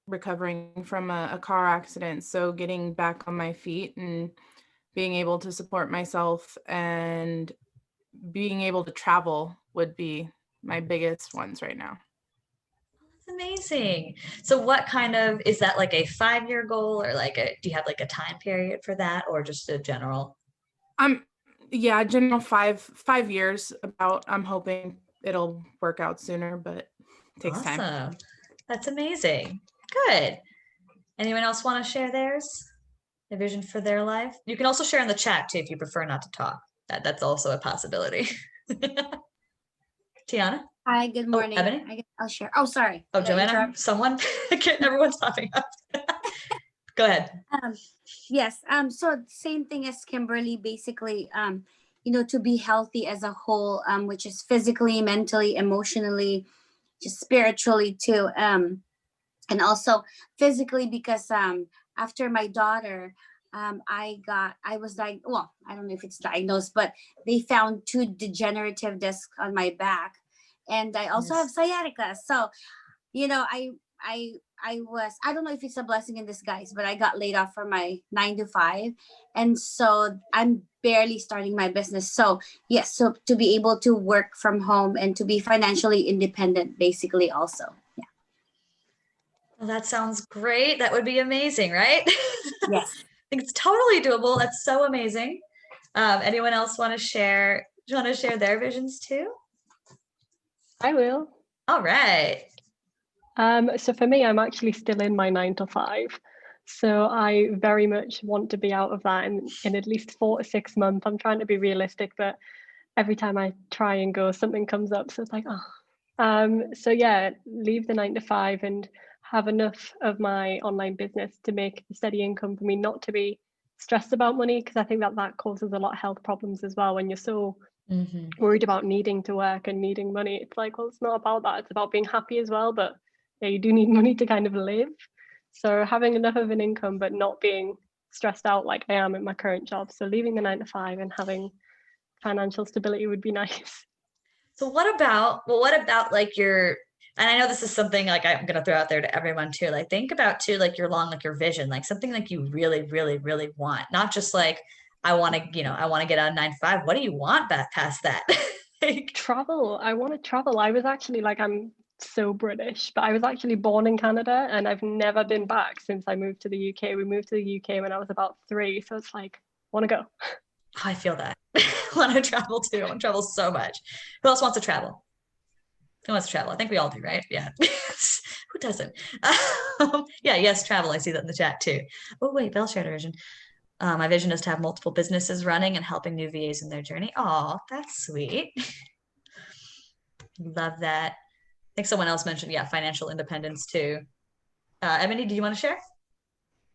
recovering from a car accident. So getting back on my feet and being able to support myself and being able to travel would be my biggest ones right now. That's amazing. So what kind of, is that like a 5-year goal, or like do you have like a time period for that, or just a general? Yeah, general 5 years about. I'm hoping it'll work out sooner, but it takes time. Awesome. That's amazing. Good. Anyone else want to share theirs? A vision for their life? You can also share in the chat too if you prefer not to talk. That's also a possibility. Tiana? Hi, good morning. Ebony? I'll share. Oh, sorry. Oh, Did I Joanna? interrupt? Someone? Everyone's popping up. Go ahead. Yes. So same thing as Kimberly, basically, to be healthy as a whole, which is physically, mentally, emotionally, just spiritually too. And also physically, because after my daughter, I was like, well, I don't know if it's diagnosed, but they found 2 degenerative discs on my back. And I also have sciatica. So, I don't know if it's a blessing in disguise, but I got laid off from my 9 to 5. And so I'm barely starting my business. So yes, so to be able to work from home and to be financially independent, basically also. Yeah. Well, that sounds great. That would be amazing, right? Yes. I think it's totally doable. That's so amazing. Anyone else want to share? Do you want to share their visions too? I will. All right. So for me, I'm actually still in my 9 to 5. So I very much want to be out of that in at least 4 to 6 months. I'm trying to be realistic, but every time I try and go, something comes up. So it's like, so yeah, leave the 9 to 5 and have enough of my online business to make a steady income for me, not to be stressed about money, because I think that causes a lot of health problems as well. When you're so worried about needing to work and needing money, it's like, well, it's not about that. It's about being happy as well. But yeah, you do need money to kind of live. So having enough of an income, but not being stressed out like I am in my current job. So leaving the 9 to 5 and having financial stability would be nice. So what about like and I know this is something like I'm going to throw out there to everyone too, like think about too, like your vision, like something like you really, really, really want, not just like, I want to get out of 9 to 5. What do you want back past that? Travel. I want to travel. I was actually I'm so British, but I was actually born in Canada and I've never been back since I moved to the UK. We moved to the UK when I was about 3. So it's like, want to go. Oh, I feel that. I want to travel too. I want to travel so much. Who else wants to travel? Who wants to travel? I think we all do, right? Yeah. Who doesn't? Yeah, yes, travel. I see that in the chat too. Oh, wait, Belle shared a vision. My vision is to have multiple businesses running and helping new VAs in their journey. Oh, that's sweet. Love that. I think someone else mentioned, yeah, financial independence too. Ebony, do you want to share?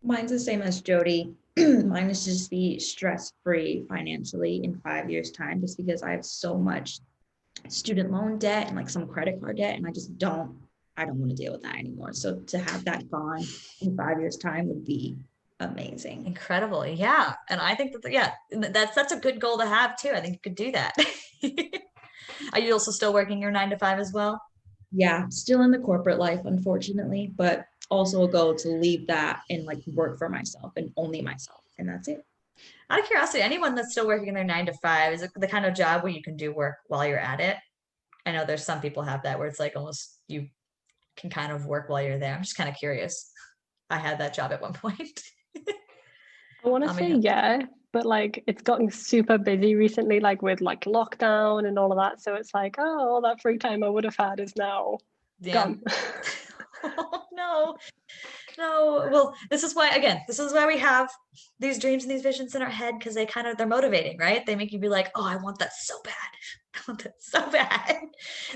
Mine's the same as Jody. Mine is just be stress-free financially in 5 years' time, just because I have so much student loan debt and like some credit card debt, and I don't want to deal with that anymore. So to have that gone in 5 years' time would be amazing. Incredible. Yeah. And I think that's a good goal to have too. I think you could do that. Are you also still working your 9 to 5 as well? Yeah, still in the corporate life, unfortunately, but also a goal to leave that and like work for myself and only myself. And that's it. Out of curiosity, anyone that's still working their 9 to 5, is it the kind of job where you can do work while you're at it? I know there's some people have that where it's like almost you can kind of work while you're there. I'm just kind of curious. I had that job at one point. I want to say yeah, but like it's gotten super busy recently, like with like lockdown and all of that. So it's like, oh, all that free time I would have had is now gone. Oh, no. Well, this is why we have these dreams and these visions in our head, because they're motivating, right? They make you be like, oh, I want that so bad. I want that so bad.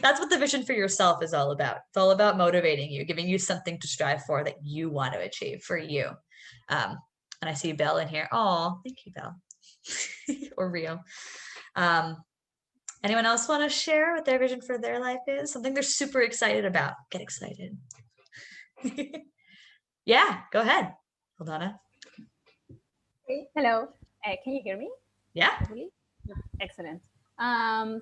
That's what the vision for yourself is all about. It's all about motivating you, giving you something to strive for that you want to achieve for you. And I see Belle in here. Oh, thank you, Belle. Or Rio. Anyone else want to share what their vision for their life is? Something they're super excited about. Get excited. Yeah, go ahead, Aldana. Hey, hello. Can you hear me? Yeah. Excellent.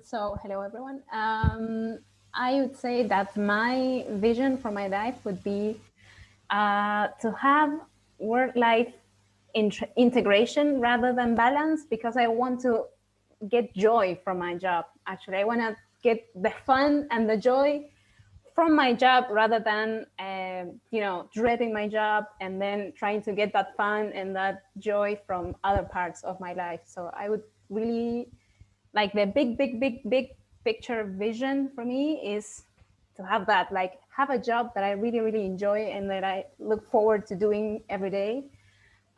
So hello, everyone. I would say that my vision for my life would be to have work-life integration rather than balance, because I want to get joy from my job. Actually, I want to get the fun and the joy from my job rather than dreading my job and then trying to get that fun and that joy from other parts of my life. So I would really like the big picture vision for me is to have that, like have a job that I really enjoy and that I look forward to doing every day.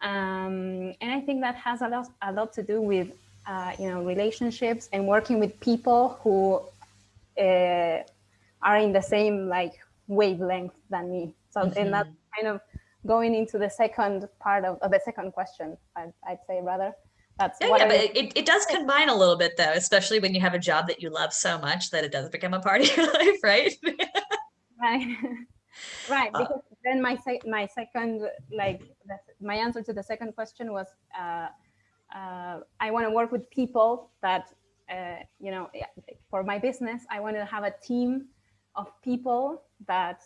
And I think that has a lot to do with relationships and working with people who are in the same like wavelength than me. So and that's kind of going into the second part of the second question, I'd say rather. That's but it does combine a little bit though, especially when you have a job that you love so much that it does become a part of your life, right? Right. Right, because then my second, like my answer to the second question was I want to work with people that for my business I want to have a team of people that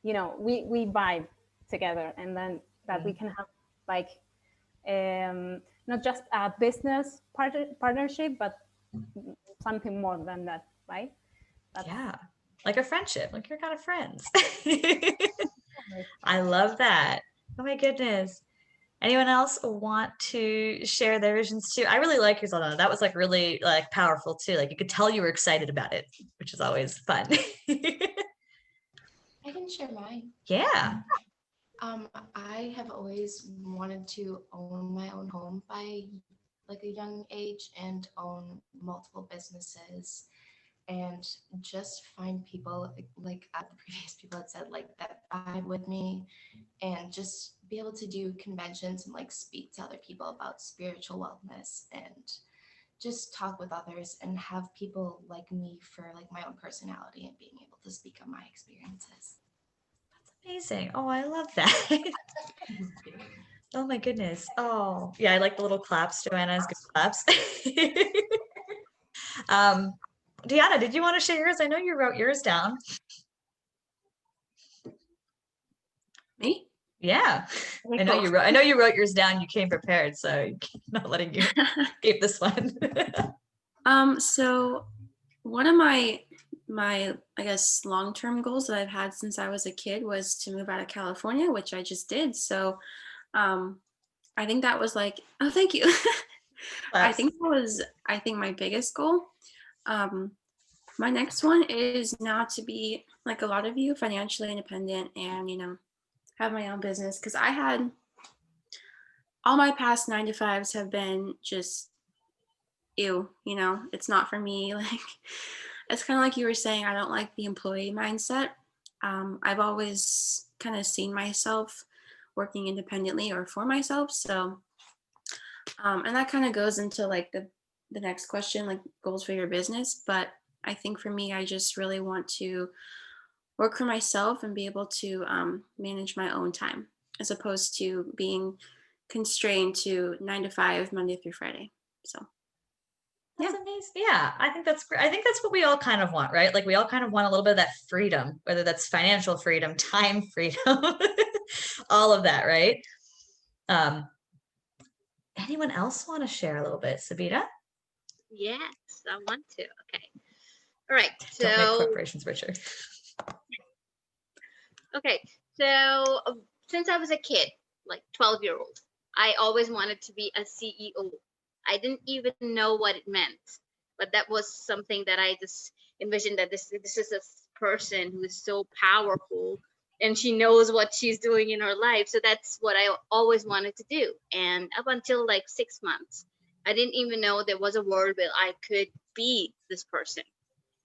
we vibe together, and then that we can have like not just a business partnership, but something more than that, right? Yeah, like a friendship, like you're kind of friends. I love that. Oh my goodness. Anyone else want to share their visions too? I really like yours, Alana. That was like really like powerful too. Like you could tell you were excited about it, which is always fun. I can share mine. Yeah. I have always wanted to own my own home by like a young age and own multiple businesses and just find people like the previous people had said, like that vibe with me, and just be able to do conventions and like speak to other people about spiritual wellness and just talk with others and have people like me for like my own personality and being able to speak on my experiences. Amazing. Oh, I love that. Oh my goodness. Oh, yeah, I like the little claps. Joanna's good claps. Deanna, did you want to share yours? I know you wrote yours down. Me? Yeah. I know you wrote yours down. You came prepared, so I'm not letting you escape this one. So one of my I guess long-term goals that I've had since I was a kid was to move out of California, which I just did. So I think that was like, oh, thank you. I think that was my biggest goal. My next one is now to be like a lot of you, financially independent and have my own business, because I had all my past 9-to-5s have been just it's not for me. Like it's kind of like you were saying, I don't like the employee mindset. I've always kind of seen myself working independently or for myself. So and that kind of goes into like the next question, like goals for your business. But I think for me, I just really want to work for myself and be able to manage my own time, as opposed to being constrained to 9-to-5 Monday through Friday. So that's amazing. Yeah, I think that's great. I think that's what we all kind of want, right? Like we all kind of want a little bit of that freedom, whether that's financial freedom, time freedom, all of that, right? Anyone else want to share a little bit? Sabina? Yes, I want to. Okay. All right. So don't make corporations richer. Okay. So since I was a kid, like 12-year-old, I always wanted to be a CEO. I didn't even know what it meant, but that was something that I just envisioned, that this is a person who is so powerful and she knows what she's doing in her life. So that's what I always wanted to do. And up until like 6 months, I didn't even know there was a world where I could be this person.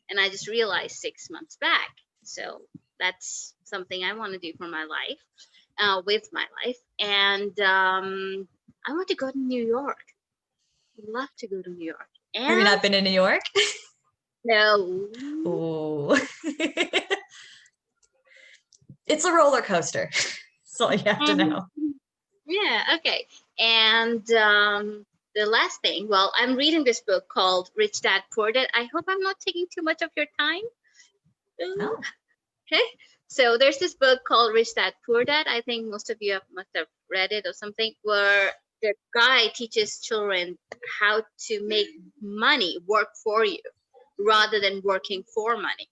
And I just realized 6 months back. So that's something I want to do for my life, with my life. And I want to go to New York. I'd love to go to New York. And have you not been in New York? No. Ooh. It's a roller coaster. That's all you have to know. Yeah, okay. And the last thing, well, I'm reading this book called Rich Dad Poor Dad. I hope I'm not taking too much of your time. No. Okay. So there's this book called Rich Dad Poor Dad. I think most of you must have read it or something, where the guy teaches children how to make money work for you rather than working for money.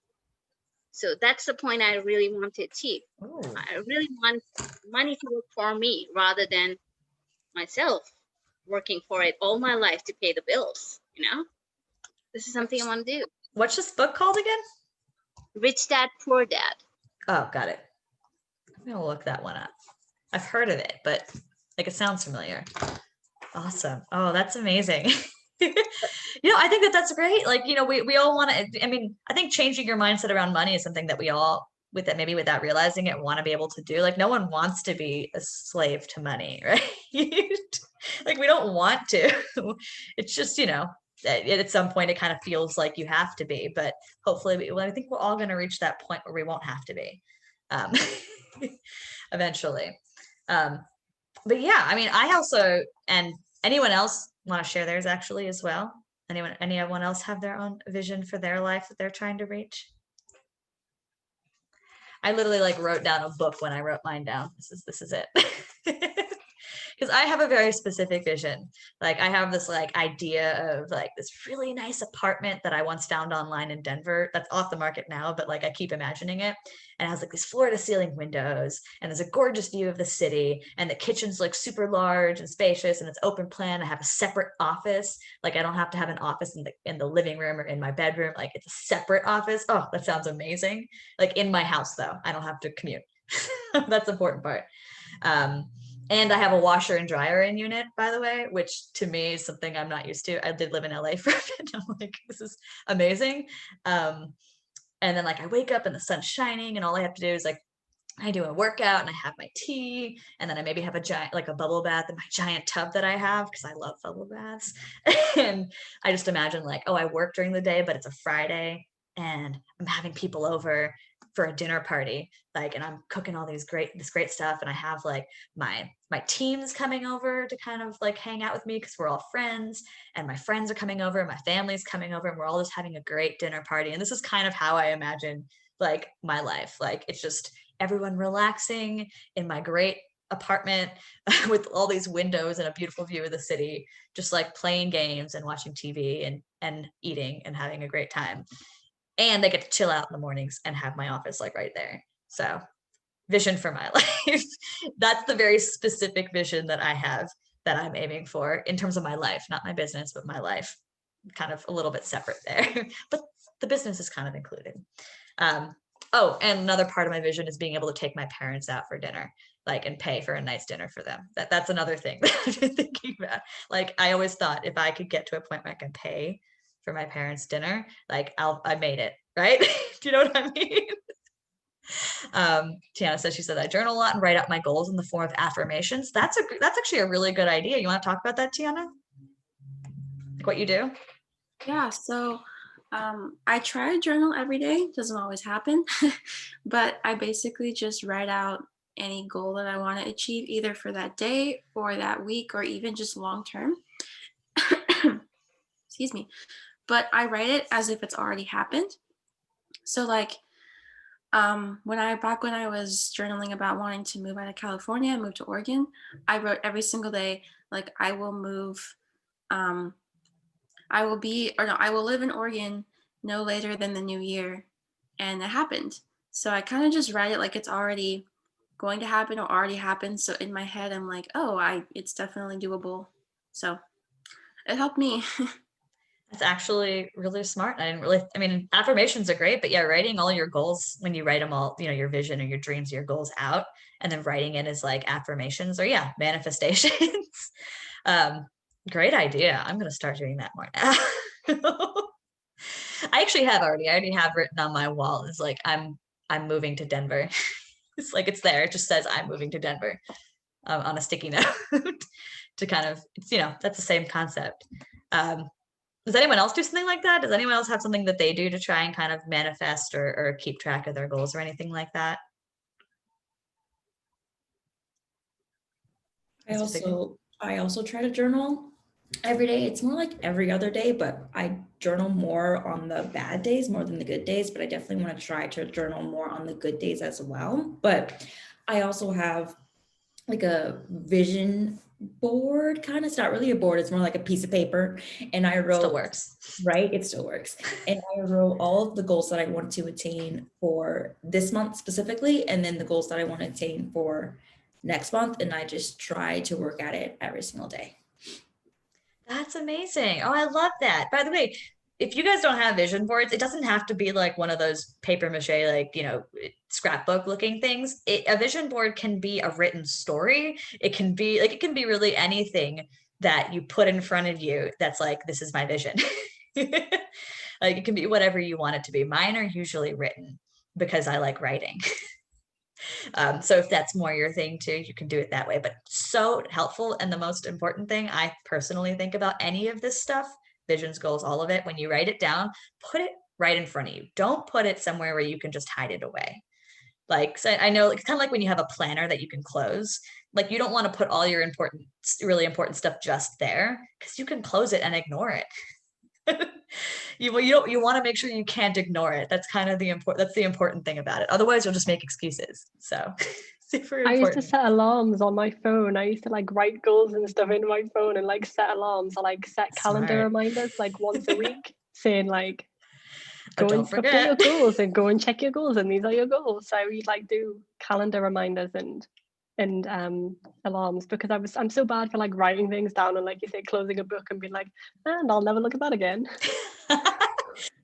So that's the point I really want to achieve. Ooh. I really want money to work for me rather than myself working for it all my life to pay the bills, you know? This is something I want to do. What's this book called again? Rich Dad, Poor Dad. Oh, got it. I'm gonna look that one up. I've heard of it, but like it sounds familiar. Awesome. Oh, that's amazing. I think that's great. Like, we all want to, I mean, I think changing your mindset around money is something that we all, with that, maybe without realizing it, want to be able to do. Like, no one wants to be a slave to money, right? Like, we don't want to. It's just, at some point it kind of feels like you have to be, but hopefully, I think we're all going to reach that point where we won't have to be eventually. But yeah, I mean, I also, and anyone else want to share theirs actually as well? Anyone else have their own vision for their life that they're trying to reach? I literally wrote down a book when I wrote mine down. This is it. Because I have a very specific vision. Like, I have this idea of this really nice apartment that I once found online in Denver that's off the market now, but I keep imagining it. And it has these floor to ceiling windows, and there's a gorgeous view of the city, and the kitchen's super large and spacious, and it's open plan. I have a separate office. I don't have to have an office in the living room or in my bedroom. It's a separate office. Oh, that sounds amazing. In my house though, I don't have to commute. That's the important part. And I have a washer and dryer in unit, by the way, which to me is something I'm not used to. I did live in LA for a bit. I'm this is amazing. And then I wake up and the sun's shining, and all I have to do is I do a workout and I have my tea, and then I maybe have a giant, a bubble bath in my giant tub that I have because I love bubble baths. And I just imagine I work during the day, but it's a Friday and I'm having people over for a dinner party, and I'm cooking all this great stuff, and I have my team's coming over to kind of hang out with me because we're all friends, and my friends are coming over and my family's coming over, and we're all just having a great dinner party. And this is kind of how I imagine my life. It's just everyone relaxing in my great apartment with all these windows and a beautiful view of the city, just playing games and watching TV and eating and having a great time. And I get to chill out in the mornings and have my office right there. So vision for my life. That's the very specific vision that I have that I'm aiming for in terms of my life, not my business, but my life. Kind of a little bit separate there, but the business is kind of included. Oh, and another part of my vision is being able to take my parents out for dinner, and pay for a nice dinner for them. That's another thing that I've been thinking about. I always thought if I could get to a point where I can pay for my parents' dinner, I made it, right? Do you know what I mean? Tiana says, she said, I journal a lot and write out my goals in the form of affirmations. That's actually a really good idea. You want to talk about that, Tiana? What you do? Yeah, so I try to journal every day. Doesn't always happen, but I basically just write out any goal that I want to achieve, either for that day or that week or even just long term. Excuse me. But I write it as if it's already happened. So when I was journaling about wanting to move out of California and move to Oregon, I wrote every single day, I will move, I will live in Oregon no later than the new year. And it happened. So I kind of just write it like it's already going to happen or already happened. So in my head, I'm it's definitely doable. So it helped me. That's actually really smart. I mean, affirmations are great, but yeah, writing all your goals, when you write them all, your vision or your dreams, your goals out, and then writing it as affirmations or manifestations. Great idea. I'm going to start doing that more now. I already have written on my wall is I'm moving to Denver. It's there. It just says I'm moving to Denver on a sticky note to kind of, that's the same concept. Does anyone else do something like that? Does anyone else have something that they do to try and kind of manifest or keep track of their goals or anything like that? I also try to journal every day. It's more every other day, but I journal more on the bad days more than the good days, but I definitely want to try to journal more on the good days as well. But I also have a vision board kind of. It's not really a board. It's more like a piece of paper. And I wrote, Still works. right? It still works. And I wrote all of the goals that I want to attain for this month specifically, and then the goals that I want to attain for next month. And I just try to work at it every single day. That's amazing. Oh, I love that. By the way, if you guys don't have vision boards, it doesn't have to be like one of those paper mache, like, you know, scrapbook looking things. A vision board can be a written story. It can be like, it can be really anything that you put in front of you that's like, this is my vision. Like it can be whatever you want it to be. Mine are usually written because I like writing. So if that's more your thing too, you can do it that way, but so helpful. And the most important thing I personally think about any of this stuff, visions, goals, all of it, when you write it down, put it right in front of you. Don't put it somewhere where you can just hide it away. Like, so I know it's kind of like when you have a planner that you can close, like you don't want to put all your really important stuff just there because you can close it and ignore it. You want to make sure you can't ignore it. That's kind of the important thing about it. Otherwise, you'll just make excuses. So super important. I used to set alarms on my phone. I used to like write goals and stuff in my phone and like set alarms. I like set calendar Smart. reminders like once a week saying like, go Don't and update forget your goals and go and check your goals and these are your goals. So we like do calendar reminders and alarms because I'm so bad for like writing things down and like you say closing a book and being like, and I'll never look at that again.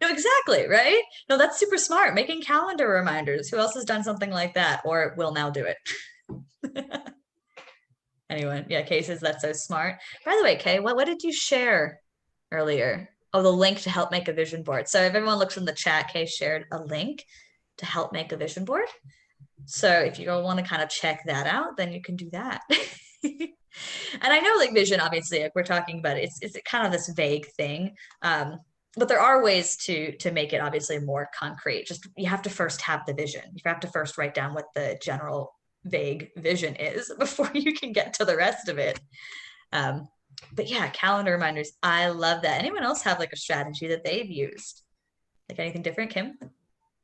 No, exactly, right? No, that's super smart. Making calendar reminders. Who else has done something like that or will now do it? Anyway, yeah, Kay says that's so smart. By the way, Kay, what did you share earlier? Oh, the link to help make a vision board. So if everyone looks in the chat, Kay shared a link to help make a vision board. So if you want to kind of check that out, then you can do that. And I know like vision, obviously, like we're talking about it, it's kind of this vague thing. But there are ways to make it obviously more concrete. Just you have to first have the vision. You have to first write down what the general vague vision is before you can get to the rest of it. But yeah, calendar reminders. I love that. Anyone else have like a strategy that they've used? Like anything different, Kim?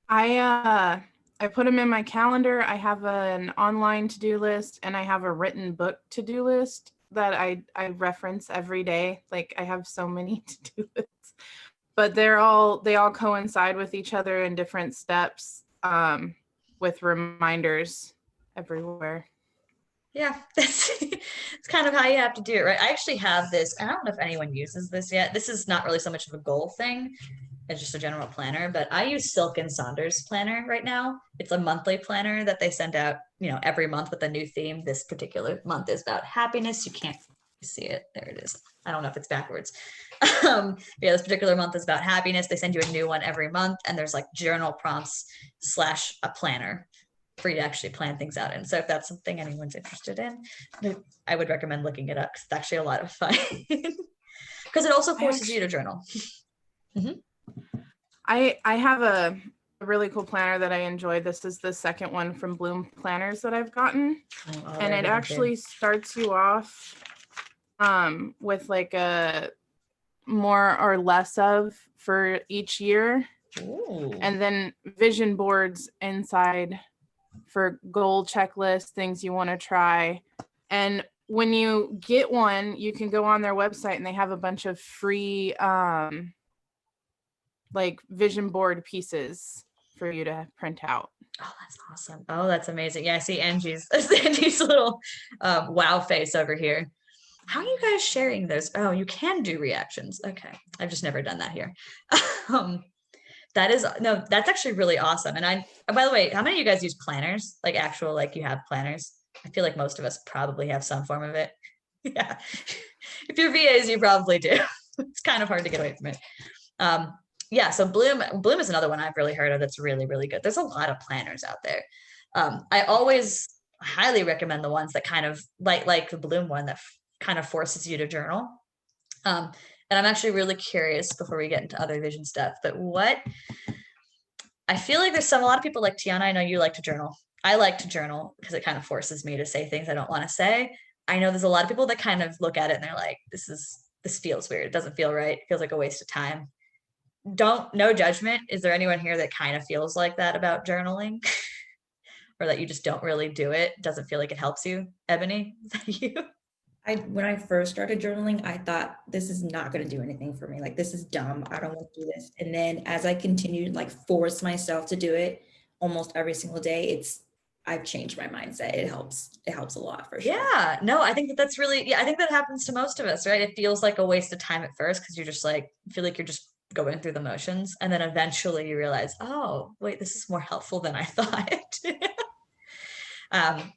I put them in my calendar. I have an online to-do list and I have a written book to-do list that I reference every day. Like I have so many to-do lists, but they all coincide with each other in different steps, with reminders everywhere. Yeah, it's kind of how you have to do it, right? I actually have this, I don't know if anyone uses this yet. This is not really so much of a goal thing. It's just a general planner, but I use Silk and Saunders planner right now. It's a monthly planner that they send out, every month with a new theme. This particular month is about happiness. You can't see it. There it is. I don't know if it's backwards. Yeah, this particular month is about happiness. They send you a new one every month, and there's like journal prompts / a planner for you to actually plan things out in. So if that's something anyone's interested in, I would recommend looking it up because it's actually a lot of fun. Because it also forces you to journal. Mm-hmm. I have a really cool planner that I enjoy. This is the second one from Bloom Planners that I've gotten. And it actually starts you off with like a more or less of for each year. Ooh. And then vision boards inside for goal checklist, things you want to try. And when you get one, you can go on their website and they have a bunch of free like vision board pieces for you to print out. Oh, that's awesome. Oh, that's amazing. Yeah, I see Angie's little wow face over here. How are you guys sharing those? Oh, you can do reactions. Okay. I've just never done that here. That's actually really awesome. And by the way, how many of you guys use planners? Like actual, like you have planners? I feel like most of us probably have some form of it. Yeah. If you're VAs, you probably do. It's kind of hard to get away from it. Yeah, so Bloom is another one I've really heard of that's really, really good. There's a lot of planners out there. I always highly recommend the ones that kind of like the Bloom one that kind of forces you to journal. And I'm actually really curious before we get into other vision stuff, but I feel like there's a lot of people like Tiana, I know you like to journal. I like to journal because it kind of forces me to say things I don't want to say. I know there's a lot of people that kind of look at it and they're like, this feels weird. It doesn't feel right. It feels like a waste of time. No judgment. Is there anyone here that kind of feels like that about journaling? Or that you just don't really do it? Doesn't feel like it helps you? Ebony, is that you? When I first started journaling, I thought this is not going to do anything for me. Like, this is dumb. I don't want to do this. And then as I continued, like, force myself to do it almost every single day, I've changed my mindset. It helps a lot for sure. Yeah, no, I think that's really, I think that happens to most of us, right? It feels like a waste of time at first because you're just like, feel like you're just going through the motions. And then eventually you realize, oh, wait, this is more helpful than I thought. I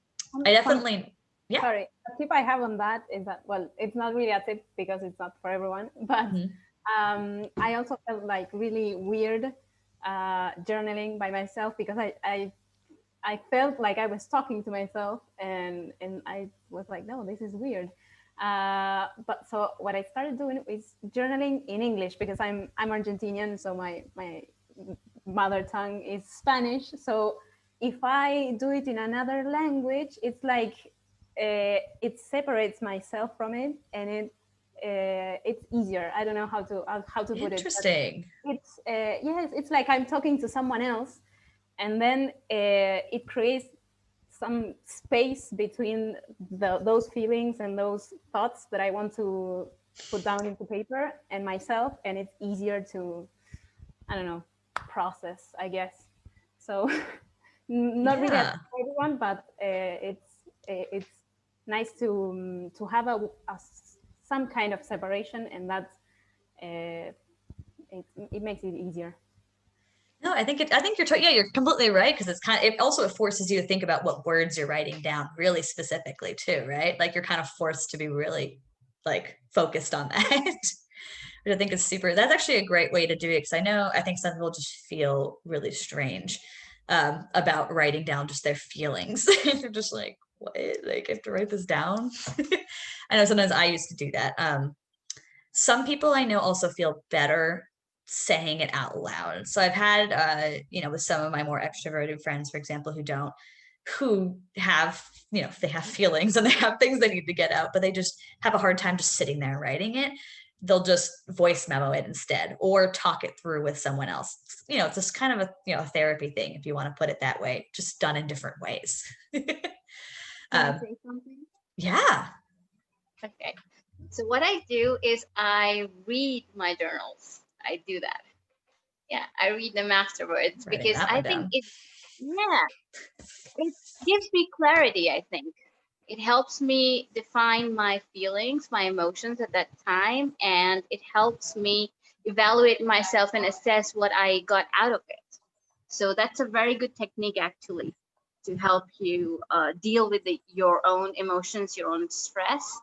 definitely, yeah. Sorry, the tip I have on that is that, well, it's not really a tip because it's not for everyone, but I also felt like really weird journaling by myself because I felt like I was talking to myself and I was like, no, this is weird. But so what I started doing is journaling in English because I'm Argentinian, so my mother tongue is Spanish. So if I do it in another language, it's like it separates myself from it, and it's easier. I don't know how to put it. Interesting. It's yes, it's like I'm talking to someone else, and then it creates some space between those feelings and those thoughts that I want to put down into paper and myself, and it's easier to, I don't know, process, I guess. So not really for everyone, but it's nice to have some kind of separation, and that's it makes it easier. No, I think you're completely right, because it forces you to think about what words you're writing down really specifically too, right? Like you're kind of forced to be really like focused on that. Which I think is that's actually a great way to do it, because I think some people just feel really strange about writing down just their feelings. They're just like, what? Like, I have to write this down? I know sometimes I used to do that. Some people I know also feel better saying it out loud. So I've had, with some of my more extroverted friends, for example, who have, they have feelings and they have things they need to get out, but they just have a hard time just sitting there writing it. They'll just voice memo it instead, or talk it through with someone else. It's just kind of a therapy thing, if you want to put it that way, just done in different ways. Can I say something? Yeah. Okay. So what I do is I read my journals. I do that. Yeah, I read them afterwards because I think it gives me clarity, I think. It helps me define my feelings, my emotions at that time, and it helps me evaluate myself and assess what I got out of it. So that's a very good technique, actually, to help you deal with your own emotions, your own stress.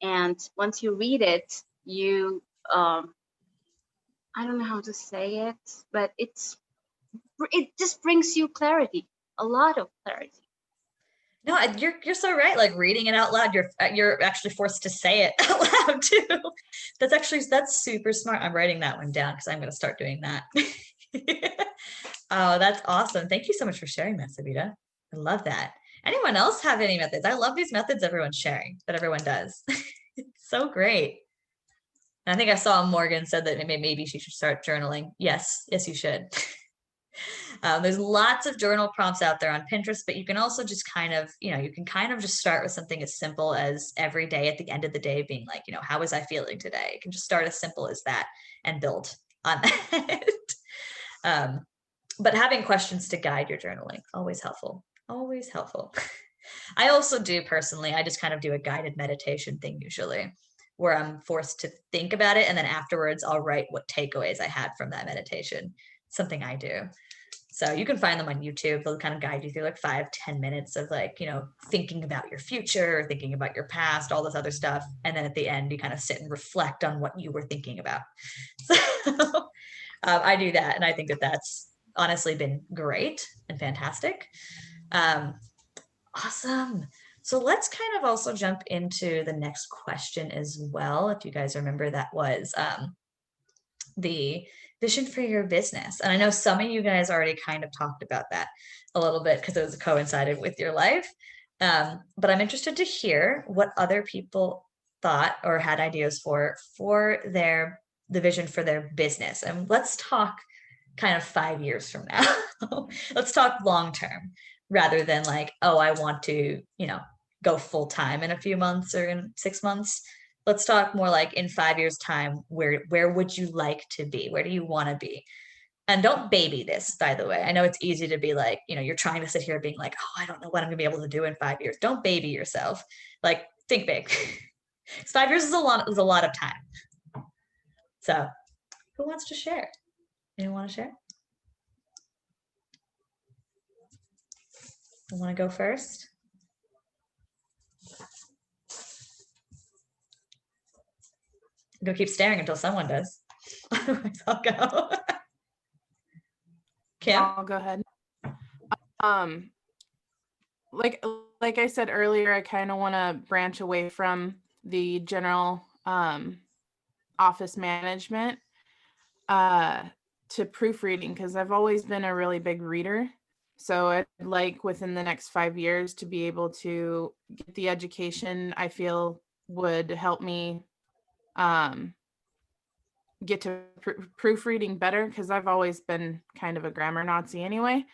And once you read it, you, I don't know how to say it, but it just brings you clarity, a lot of clarity. No, you're so right. Like reading it out loud, you're actually forced to say it out loud too. That's super smart. I'm writing that one down because I'm going to start doing that. Oh, that's awesome. Thank you so much for sharing that, Savita. I love that. Anyone else have any methods? I love these methods everyone's sharing, that everyone does. It's so great. And I think I saw Morgan said that maybe she should start journaling. Yes, you should. There's lots of journal prompts out there on Pinterest, but you can also just just start with something as simple as every day at the end of the day being like, how was I feeling today? You can just start as simple as that and build on that. But having questions to guide your journaling, always helpful, always helpful. I also do personally, I just kind of do a guided meditation thing usually, where I'm forced to think about it. And then afterwards I'll write what takeaways I had from that meditation. Something I do. So you can find them on YouTube. They'll kind of guide you through like 5-10 minutes of like, thinking about your future, thinking about your past, all this other stuff. And then at the end, you kind of sit and reflect on what you were thinking about. So I do that. And I think that that's honestly been great and fantastic. Awesome. So let's kind of also jump into the next question as well. If you guys remember, that was the vision for your business. And I know some of you guys already kind of talked about that a little bit because it was coincided with your life. But I'm interested to hear what other people thought or had ideas for the vision for their business. And let's talk kind of 5 years from now. Let's talk long term rather than like, oh, I want to, go full time in a few months or in 6 months. Let's talk more like in 5 years time, where would you like to be? Where do you want to be? And don't baby this, by the way. I know it's easy to be like, you're trying to sit here being like, oh, I don't know what I'm gonna be able to do in 5 years. Don't baby yourself. Like, think big. 5 years is a lot of time. So who wants to share? Anyone want to share? You want to go first? Go keep staring until someone does. Otherwise, I'll go. Kim? I'll go ahead. Like I said earlier, I kind of want to branch away from the general office management to proofreading, because I've always been a really big reader. So I'd like within the next 5 years to be able to get the education I feel would help me get to proofreading better, because I've always been kind of a grammar Nazi anyway.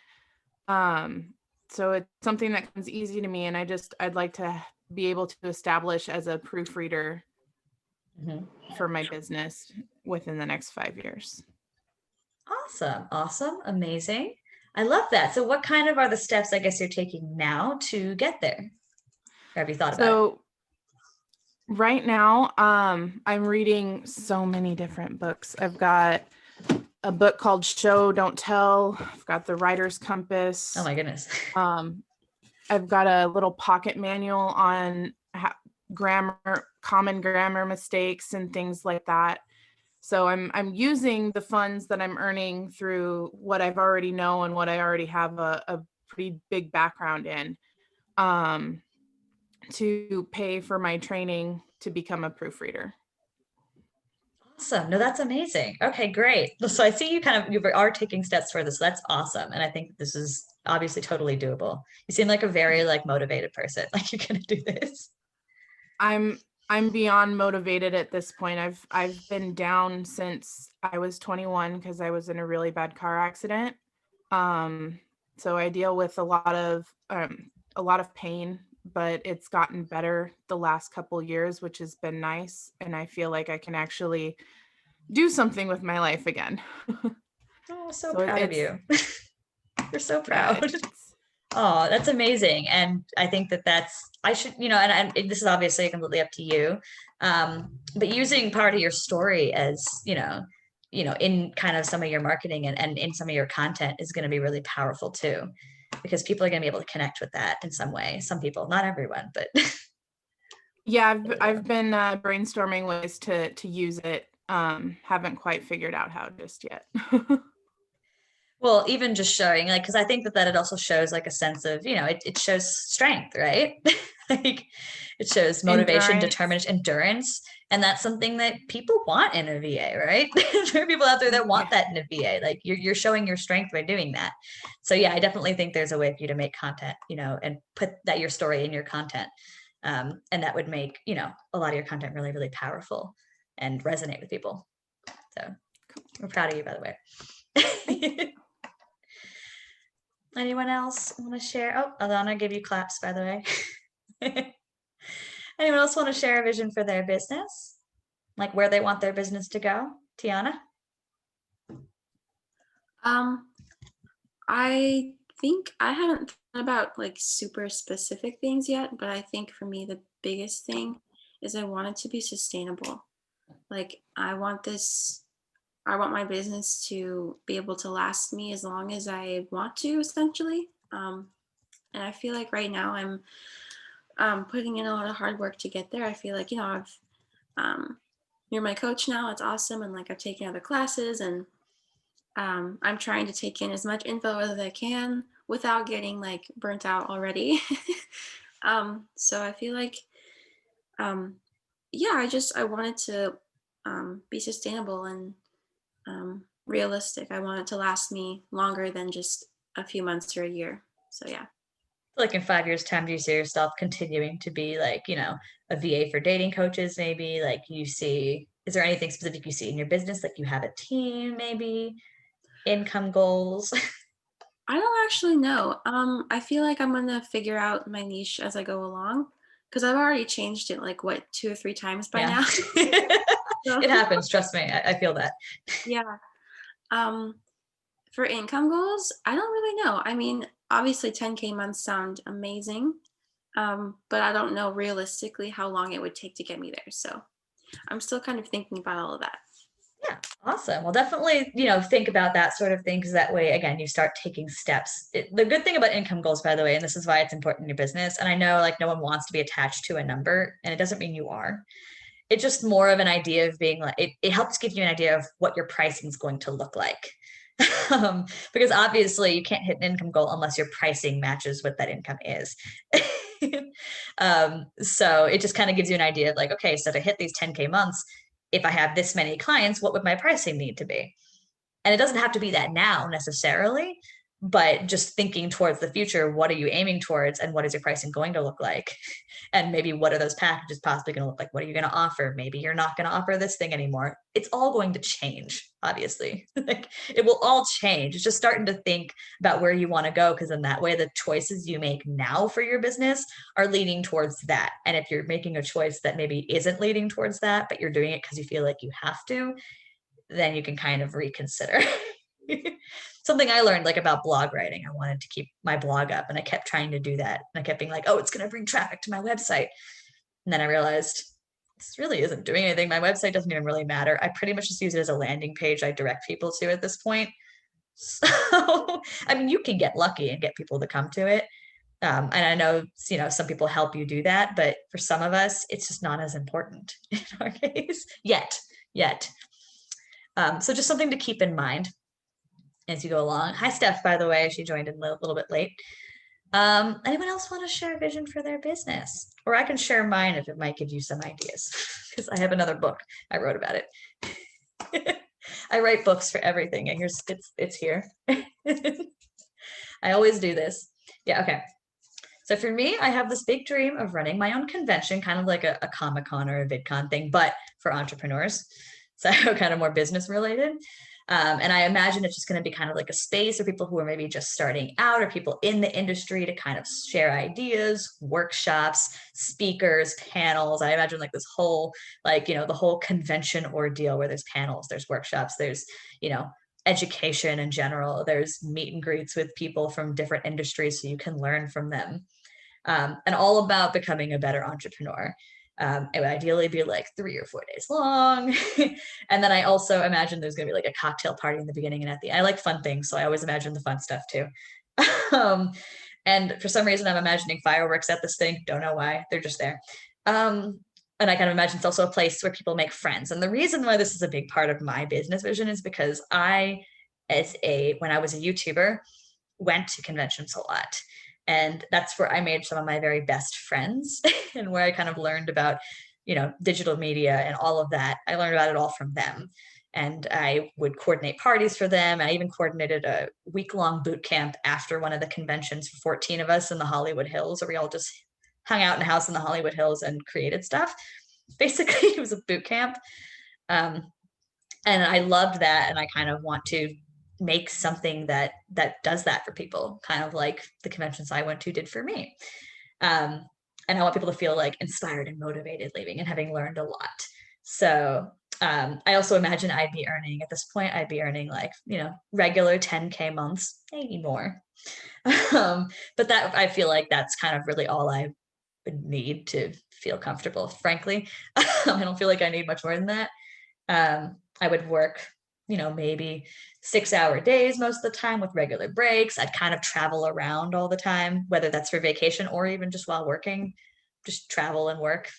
So it's something that comes easy to me, and I'd like to be able to establish as a proofreader for my business within the next 5 years. Awesome, amazing. I love that. So what kind of are the steps, I guess, you're taking now to get there? Or have you thought about it? Right now, I'm reading so many different books. I've got a book called Show, Don't Tell. I've got The Writer's Compass. Oh my goodness. I've got a little pocket manual on common grammar mistakes and things like that. So I'm using the funds that I'm earning through what I've already know and what I already have a pretty big background in, to pay for my training to become a proofreader. Awesome. No, that's amazing. Okay, great. So I see you are taking steps for this. So that's awesome. And I think this is obviously totally doable. You seem like a very motivated person. Like you're gonna do this. I'm beyond motivated at this point. I've been down since I was 21 because I was in a really bad car accident. So I deal with a lot of pain, but it's gotten better the last couple years, which has been nice. And I feel like I can actually do something with my life again. Oh, so proud of you. You're so proud. Yeah, oh, that's amazing. And I think I should, and this is obviously completely up to you. But using part of your story as, in kind of some of your marketing and in some of your content is going to be really powerful too, because people are going to be able to connect with that in some way. Some people, not everyone, but. Yeah, I've been brainstorming ways to use it. Haven't quite figured out how just yet. Well, even just showing, because I think that it also shows a sense of, it shows strength, right? It shows motivation, determination, endurance. And that's something that people want in a VA, right? There are people out there that want that in a VA. You're showing your strength by doing that. So yeah, I definitely think there's a way for you to make content, and put your story in your content. And that would make, a lot of your content really, really powerful and resonate with people. So we're proud of you, by the way. Anyone else want to share? Oh, Alana gave you claps, by the way. Anyone else want to share a vision for their business? Like where they want their business to go? Tiana? I think I haven't thought about super specific things yet, but I think for me the biggest thing is I want it to be sustainable. I want my business to be able to last me as long as I want to, essentially. And I feel like right now I'm putting in a lot of hard work to get there. I feel like, you're my coach now. It's awesome. And I've taken other classes, and I'm trying to take in as much info as I can without getting burnt out already. So I feel like, I wanted to be sustainable and realistic. I want it to last me longer than just a few months or a year. So yeah. In 5 years' time, do you see yourself continuing to be a VA for dating coaches? Maybe is there anything specific you see in your business? You have a team, maybe income goals? I don't actually know. I feel like I'm gonna figure out my niche as I go along. because I've already changed it like what 2 or 3 times by Yeah. now. So, It happens. Trust me. I feel that. yeah. For income goals, I don't really know. I mean, obviously 10K months sound amazing, but I don't know realistically how long it would take to get me there. So I'm still kind of thinking about all of that. Yeah, awesome. Well, definitely, think about that sort of thing, because that way, again, you start taking steps. The good thing about income goals, by the way, and this is why it's important in your business, and I know like no one wants to be attached to a number, and it doesn't mean you are. It's just more of an idea of being like, it helps give you an idea of what your pricing is going to look like. Because obviously you can't hit an income goal unless your pricing matches what that income is. So it just kind of gives you an idea of like, okay, so to hit these 10K months, if I have this many clients, what would my pricing need to be? And it doesn't have to be that now necessarily, but just thinking towards the future, what are you aiming towards and what is your pricing going to look like? And maybe what are those packages possibly going to look like? What are you going to offer? Maybe you're not going to offer this thing anymore. It's all going to change, obviously. Like it will all change. It's just starting to think about where you want to go, because in that way, the choices you make now for your business are leading towards that. And if you're making a choice that maybe isn't leading towards that, but you're doing it because you feel like you have to, then you can kind of reconsider. Something I learned like about blog writing, I wanted to keep my blog up and I kept trying to do that. And I kept being like, oh, it's going to bring traffic to my website. And then I realized this really isn't doing anything. My website doesn't even really matter. I pretty much just use it as a landing page I direct people to at this point. So, I mean, you can get lucky and get people to come to it. And I know, some people help you do that, but for some of us, it's just not as important in our case yet. So just something to keep in mind as you go along. Hi, Steph, by the way, she joined in a little bit late. Anyone else want to share a vision for their business? Or I can share mine if it might give you some ideas, because I have another book I wrote about it. I write books for everything, and it's here. I always do this. Yeah, okay. So for me, I have this big dream of running my own convention, kind of like a Comic-Con or a VidCon thing, but for entrepreneurs. So kind of more business related. And I imagine it's just going to be kind of like a space for people who are maybe just starting out or people in the industry to kind of share ideas, workshops, speakers, panels. I imagine like this whole, the whole convention ordeal where there's panels, there's workshops, there's, education in general. There's meet and greets with people from different industries so you can learn from them. And all about becoming a better entrepreneur. It would ideally be like 3 or 4 days long. And then I also imagine there's going to be like a cocktail party in the beginning and at the end. I like fun things, so I always imagine the fun stuff too. And for some reason, I'm imagining fireworks at this thing. Don't know why. They're just there. And I kind of imagine it's also a place where people make friends. And the reason why this is a big part of my business vision is because when I was a YouTuber, went to conventions a lot. And that's where I made some of my very best friends and where I kind of learned about, digital media and all of that. I learned about it all from them. And I would coordinate parties for them. I even coordinated a week-long boot camp after one of the conventions for 14 of us in the Hollywood Hills, where we all just hung out in a house in the Hollywood Hills and created stuff. Basically, it was a boot camp. And I loved that. And I kind of want to make something that does that for people, kind of like the conventions I went to did for me. And I want people to feel like inspired and motivated leaving and having learned a lot. So I also imagine at this point, I'd be earning like, regular 10K months, maybe more. But that, I feel like that's kind of really all I would need to feel comfortable, frankly. I don't feel like I need much more than that. I would work, maybe 6-hour days most of the time with regular breaks. I'd kind of travel around all the time, whether that's for vacation or even just while working, just travel and work.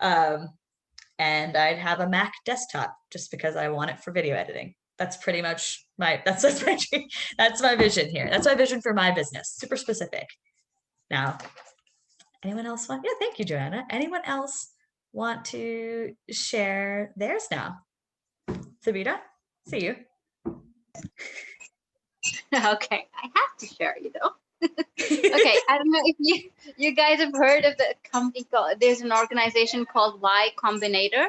And I'd have a Mac desktop just because I want it for video editing. That's pretty much that's my vision here. That's my vision for my business. Super specific. Now, anyone else want? Yeah, thank you, Joanna. Anyone else want to share theirs now? Sabita, see you. Okay, I have to share, Okay, I don't know if you guys have heard of the company called, there's an organization called Y Combinator.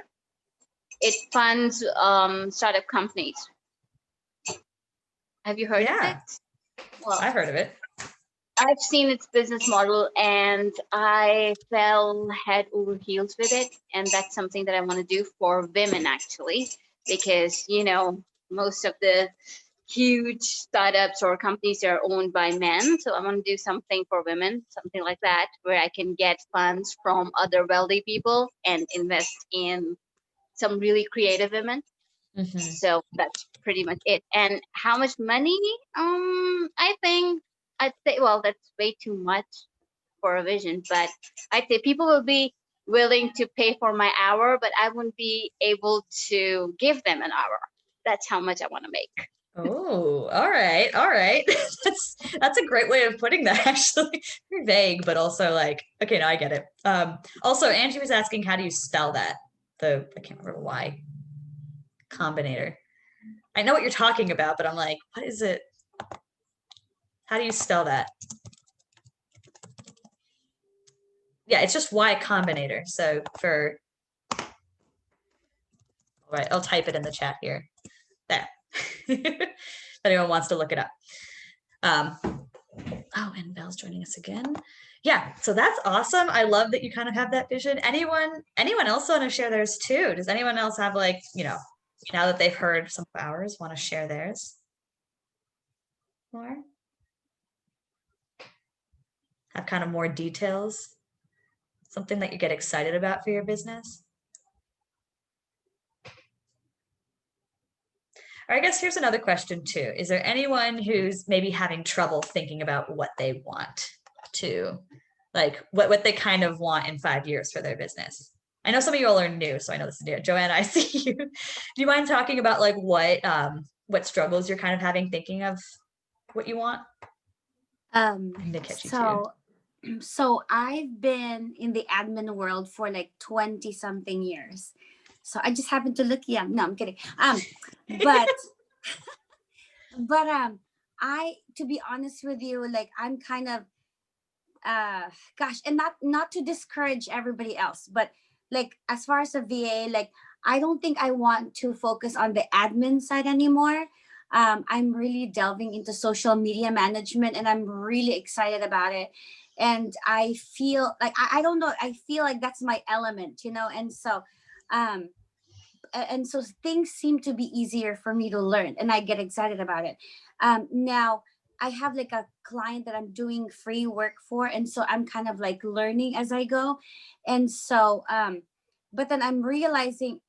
It funds startup companies. Have you heard of it? Well, I've heard of it. I've seen its business model and I fell head over heels with it. And that's something that I want to do for women actually, because, you know, most of the huge startups or companies are owned by men. So I want to do something for women, something like that, where I can get funds from other wealthy people and invest in some really creative women. Mhm. So that's pretty much it. And how much money? I think I'd say, well, that's way too much for a vision, but I'd say people will be willing to pay for my hour, but I wouldn't be able to give them an hour. That's how much I want to make. Oh, all right, all right. That's a great way of putting that, actually. Very vague, but also like, okay, no, I get it. Also, Angie was asking, how do you spell that? I can't remember why. Combinator. I know what you're talking about, but I'm like, what is it? How do you spell that? Yeah, it's just Y Combinator. So all right, I'll type it in the chat here. There. If anyone wants to look it up. Oh, and Belle's joining us again. Yeah, so that's awesome. I love that you kind of have that vision. Anyone else want to share theirs too? Does anyone else have, like, you know, now that they've heard some of ours, want to share theirs more? Have kind of more details? Something that you get excited about for your business? Or I guess here's another question too. Is there anyone who's maybe having trouble thinking about what they want to, like what they kind of want in 5 years for their business? I know some of you all are new, so I know this is new. Joanna, I see you. Do you mind talking about like what struggles you're kind of having thinking of what you want? So I've been in the admin world for like 20 something years. So I just happen to look young. No, I'm kidding. But I, to be honest with you, like I'm kind of gosh, and not to discourage everybody else, but like as far as a VA, like I don't think I want to focus on the admin side anymore. I'm really delving into social media management and I'm really excited about it. And I feel like I don't know, I feel like that's my element, you know. Um and so things seem to be easier for me to learn and I get excited about it. Now I have like a client that I'm doing free work for, and so I'm kind of like learning as I go. And so but then I'm realizing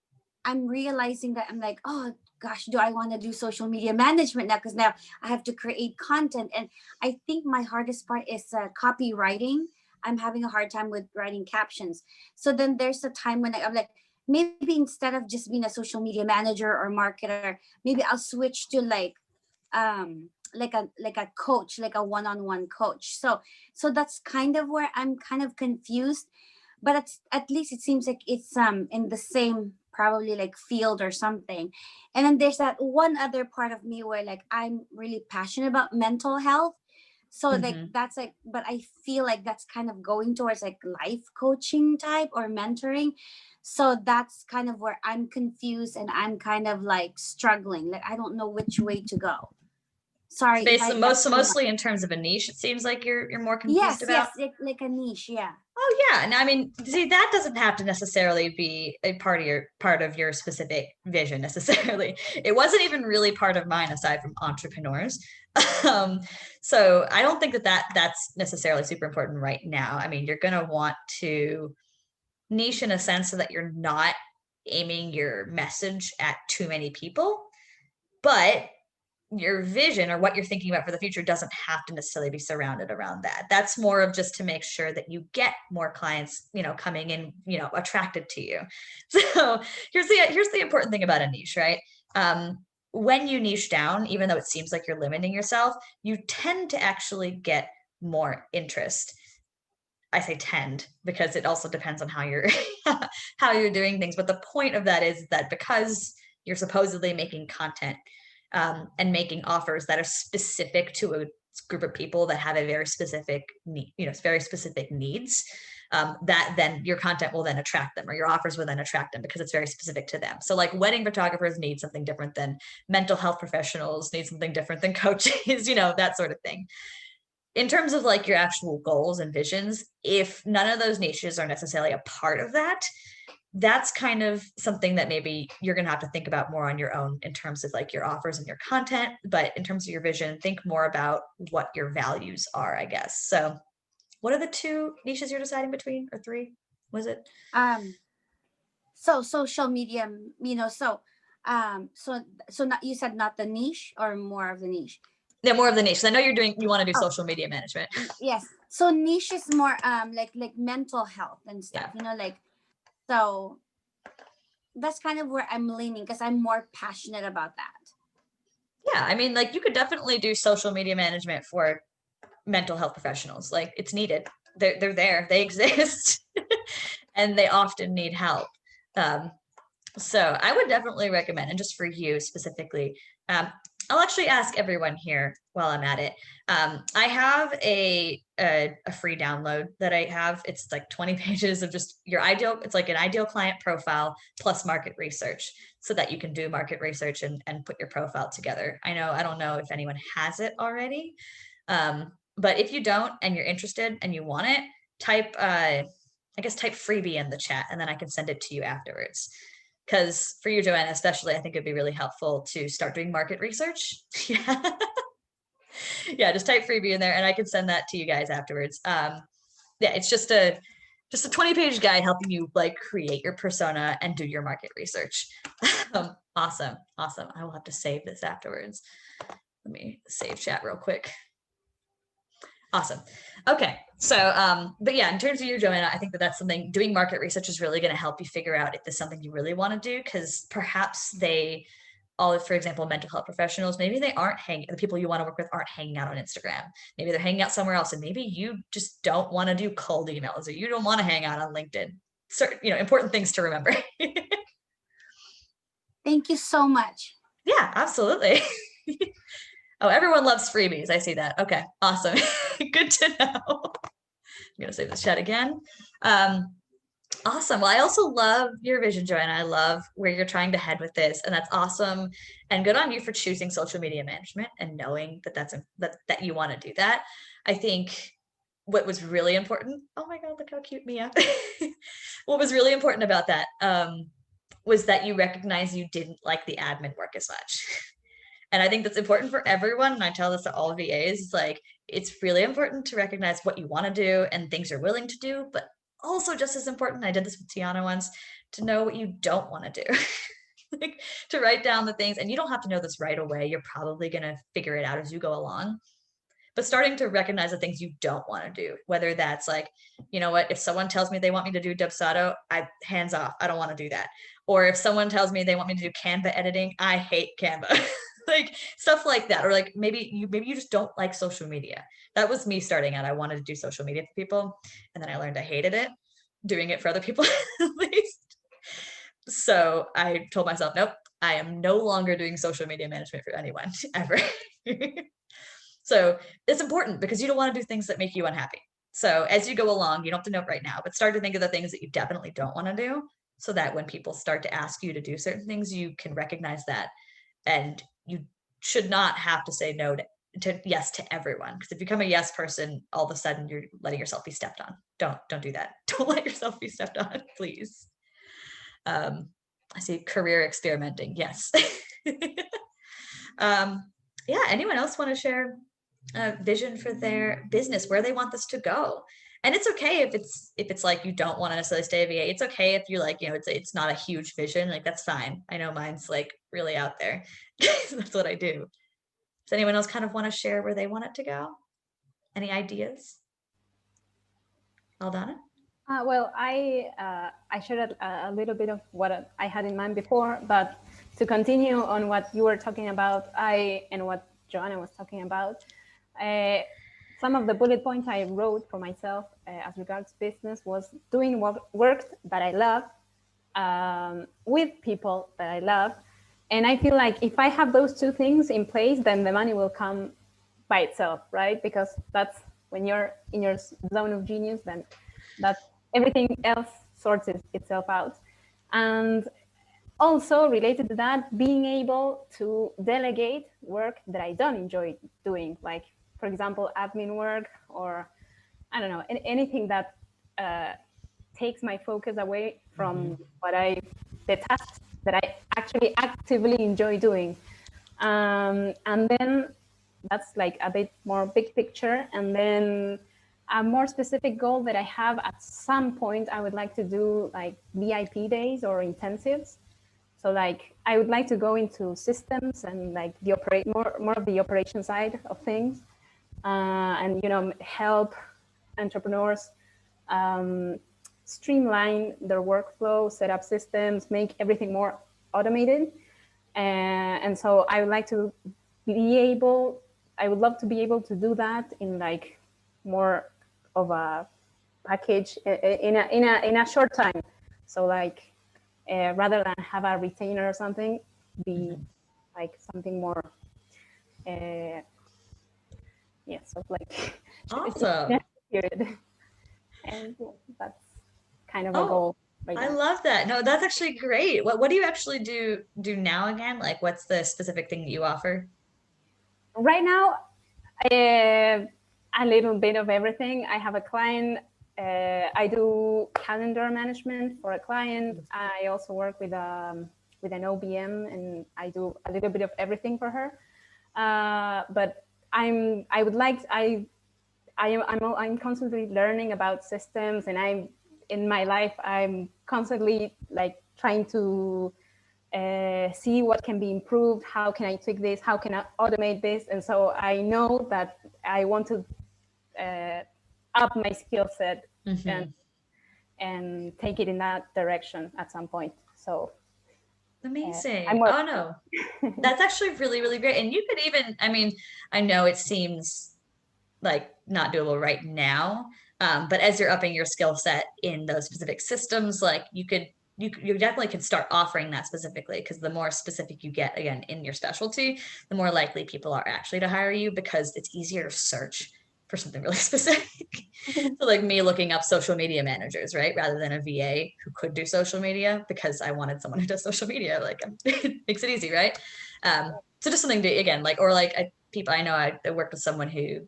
that I'm like, oh gosh, do I want to do social media management now? Because now I have to create content. And I think my hardest part is copywriting. I'm having a hard time with writing captions. So then there's a time when I'm like, maybe instead of just being a social media manager or marketer, maybe I'll switch to like a coach, like a one-on-one coach. So that's kind of where I'm kind of confused, but at least it seems like it's in the same probably like field or something. And then there's that one other part of me where like I'm really passionate about mental health. So like that's like, but I feel like that's kind of going towards like life coaching type or mentoring. So that's kind of where I'm confused and I'm kind of like struggling. Like I don't know which way to go. Sorry. Basically, mostly in terms of a niche, it seems like you're more confused about. Yes, like a niche, yeah. Oh yeah, and I mean, see, that doesn't have to necessarily be a part of your specific vision necessarily. It wasn't even really part of mine aside from entrepreneurs. So I don't think that's necessarily super important right now. I mean, you're gonna want to niche in a sense so that you're not aiming your message at too many people, but your vision or what you're thinking about for the future doesn't have to necessarily be surrounded around that. That's more of just to make sure that you get more clients, you know, coming in, you know, attracted to you. So here's the important thing about a niche, right? When you niche down, even though it seems like you're limiting yourself, you tend to actually get more interest. I say tend because it also depends on how you're how you're doing things. But the point of that is that because you're supposedly making content and making offers that are specific to a group of people that have a very specific need, you know, very specific needs, that then your content will then attract them, or your offers will then attract them because it's very specific to them. So like wedding photographers need something different than mental health professionals need something different than coaches, you know, that sort of thing. in terms of like your actual goals and visions, if none of those niches are necessarily a part of that, that's kind of something that maybe you're going to have to think about more on your own in terms of like your offers and your content. But in terms of your vision, think more about what your values are, I guess. So what are the 2 niches you're deciding between, or 3? Was it? So social media, so not, you said not the niche or more of the niche? Yeah, more of the niche. I know you want to do Oh. social media management. Yes. So niche is more like mental health and stuff, so that's kind of where I'm leaning, because I'm more passionate about that. Yeah, I mean, like you could definitely do social media management for mental health professionals. Like it's needed. They're there. They exist, and they often need help. So I would definitely recommend, and just for you specifically, I'll actually ask everyone here while I'm at it. I have a free download that I have. It's like 20 pages of just your ideal, it's like an ideal client profile plus market research, so that you can do market research and put your profile together. I don't know if anyone has it already. But if you don't and you're interested and you want it, type freebie in the chat, and then I can send it to you afterwards. Because for you, Joanna, especially, I think it'd be really helpful to start doing market research. Yeah. Yeah, just type freebie in there and I can send that to you guys afterwards. Yeah, it's just a 20-page guide helping you like create your persona and do your market research. Awesome. I will have to save this afterwards. Let me save chat real quick. Awesome. Okay. So, but yeah, in terms of you, Joanna, I think that's something, doing market research is really going to help you figure out if this is something you really want to do, because perhaps for example, mental health professionals, maybe the people you want to work with aren't hanging out on Instagram. Maybe they're hanging out somewhere else, and maybe you just don't want to do cold emails, or you don't want to hang out on LinkedIn. Important things to remember. Thank you so much. Yeah, absolutely. Oh, everyone loves freebies. I see that. Okay, awesome. Good to know. I'm going to save this chat again. Awesome. Well, I also love your vision, Joanna. I love where you're trying to head with this, and that's awesome. And good on you for choosing social media management and knowing that you want to do that. I think what was really important. Oh my God, look how cute Mia. What was really important about that was that you recognize you didn't like the admin work as much. And I think that's important for everyone. And I tell this to all VAs, like, it's really important to recognize what you want to do and things you're willing to do, but also just as important, I did this with Tiana once, to know what you don't want to do. Like, to write down the things, and you don't have to know this right away. You're probably going to figure it out as you go along. But starting to recognize the things you don't want to do, whether that's like, you know what, if someone tells me they want me to do Dubsado, hands off, I don't want to do that. Or if someone tells me they want me to do Canva editing, I hate Canva. Like stuff like that. Or like maybe you just don't like social media. That was me starting out. I wanted to do social media for people, and then I learned I hated it, doing it for other people at least. So I told myself, nope, I am no longer doing social media management for anyone ever. So it's important because you don't want to do things that make you unhappy. So as you go along, you don't have to know it right now, but start to think of the things that you definitely don't want to do, so that when people start to ask you to do certain things, you can recognize that. And you should not have to say no to yes to everyone, because if you become a yes person, all of a sudden you're letting yourself be stepped on. Don't do that. Don't let yourself be stepped on, please. I see career experimenting. Yes. Yeah. Anyone else want to share a vision for their business, where they want this to go? And it's okay if it's like you don't want to necessarily stay a VA. It's okay if you like, it's not a huge vision. Like, that's fine. I know mine's like really out there. That's what I do. Does anyone else kind of want to share where they want it to go? Any ideas? Aldana? Well, I shared a little bit of what I had in mind before, but to continue on what you were talking about, and what Joanna was talking about, some of the bullet points I wrote for myself as regards business was doing work that I love with people that I love. And I feel like if I have those two things in place, then the money will come by itself, right? Because that's when you're in your zone of genius, then that's everything else sorts itself out. And also related to that, being able to delegate work that I don't enjoy doing, like for example, admin work, or I don't know, anything that takes my focus away from the tasks that I actually actively enjoy doing. And then that's like a bit more big picture. And then a more specific goal that I have at some point, I would like to do like VIP days or intensives. So like I would like to go into systems and like the more of the operation side of things, and help entrepreneurs streamline their workflow, set up systems, make everything more automated. And so I would like to I would love to be able to do that in like more of a package in a short time. So like rather than have a retainer or something, be like something more so like awesome. period. And that's kind of a goal right now. I love that. No, that's actually great. What do you actually do now again? Like what's the specific thing that you offer? Right now, a little bit of everything. I have a client. I do calendar management for a client. I also work with an OBM, and I do a little bit of everything for her. But I'm constantly learning about systems, and in my life I'm constantly like trying to see what can be improved, how can I tweak this, how can I automate this. And so I know that I want to up my skill set and take it in that direction at some point. So amazing. Oh no, that's actually really, really great. And you could even, I mean, I know it seems like not doable right now, but as you're upping your skill set in those specific systems, like you definitely can start offering that specifically, because the more specific you get, again, in your specialty, the more likely people are actually to hire you, because it's easier to search for something really specific. So like me looking up social media managers, right? Rather than a VA who could do social media, because I wanted someone who does social media, like it makes it easy, right? So just something to, again, like, or like I know I worked with someone who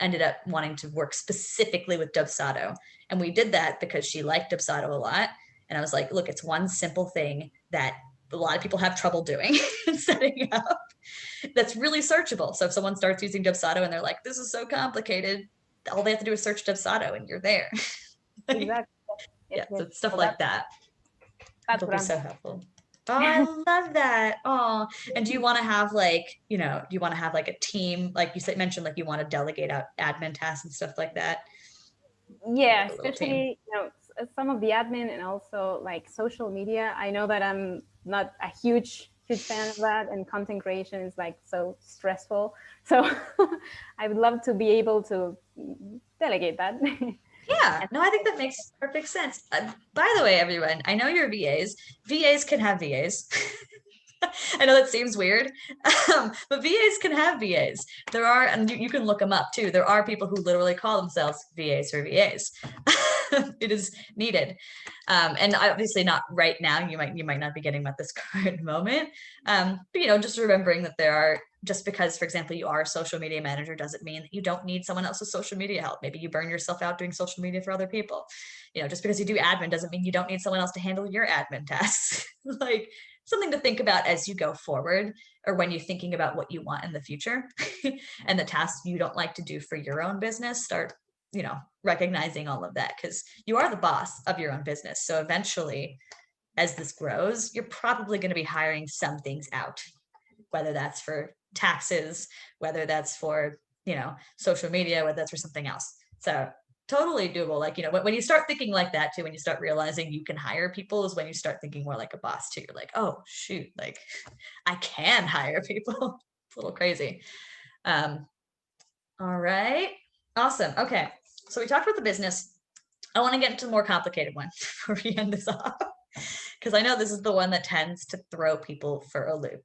ended up wanting to work specifically with Dubsado. And we did that because she liked Dubsado a lot. And I was like, look, it's one simple thing that a lot of people have trouble doing and setting up that's really searchable. So if someone starts using Dubsado and they're like, this is so complicated, all they have to do is search Dubsado and you're there. Exactly. So stuff like that. That'll be so helpful. Oh, I love that. Oh, and do you want to have like, do you want to have like a team? Like you mentioned, like you want to delegate out admin tasks and stuff like that? Yeah, especially, some of the admin and also like social media. I know that I'm not a huge fan of that, and content creation is like so stressful. So I would love to be able to delegate that. Yeah, no, I think that makes perfect sense. By the way, everyone, I know you're VAs. VAs can have VAs. I know that seems weird, but VAs can have VAs. There are, and you can look them up too. There are people who literally call themselves VAs for VAs. It is needed, and obviously not right now. You might not be getting them at this current moment, but just remembering that there are. Just because, for example, you are a social media manager doesn't mean that you don't need someone else's social media help. Maybe you burn yourself out doing social media for other people. Just because you do admin doesn't mean you don't need someone else to handle your admin tasks. Like something to think about as you go forward, or when you're thinking about what you want in the future and the tasks you don't like to do for your own business. Start, recognizing all of that, because you are the boss of your own business. So eventually, as this grows, you're probably going to be hiring some things out, whether that's for taxes, whether that's for, social media, whether that's for something else. So totally doable. Like, when you start thinking like that too, when you start realizing you can hire people, is when you start thinking more like a boss too. You're like, oh shoot, like I can hire people. It's a little crazy. All right. Awesome. Okay. So we talked about the business. I want to get into the more complicated one before we end this off, because I know this is the one that tends to throw people for a loop.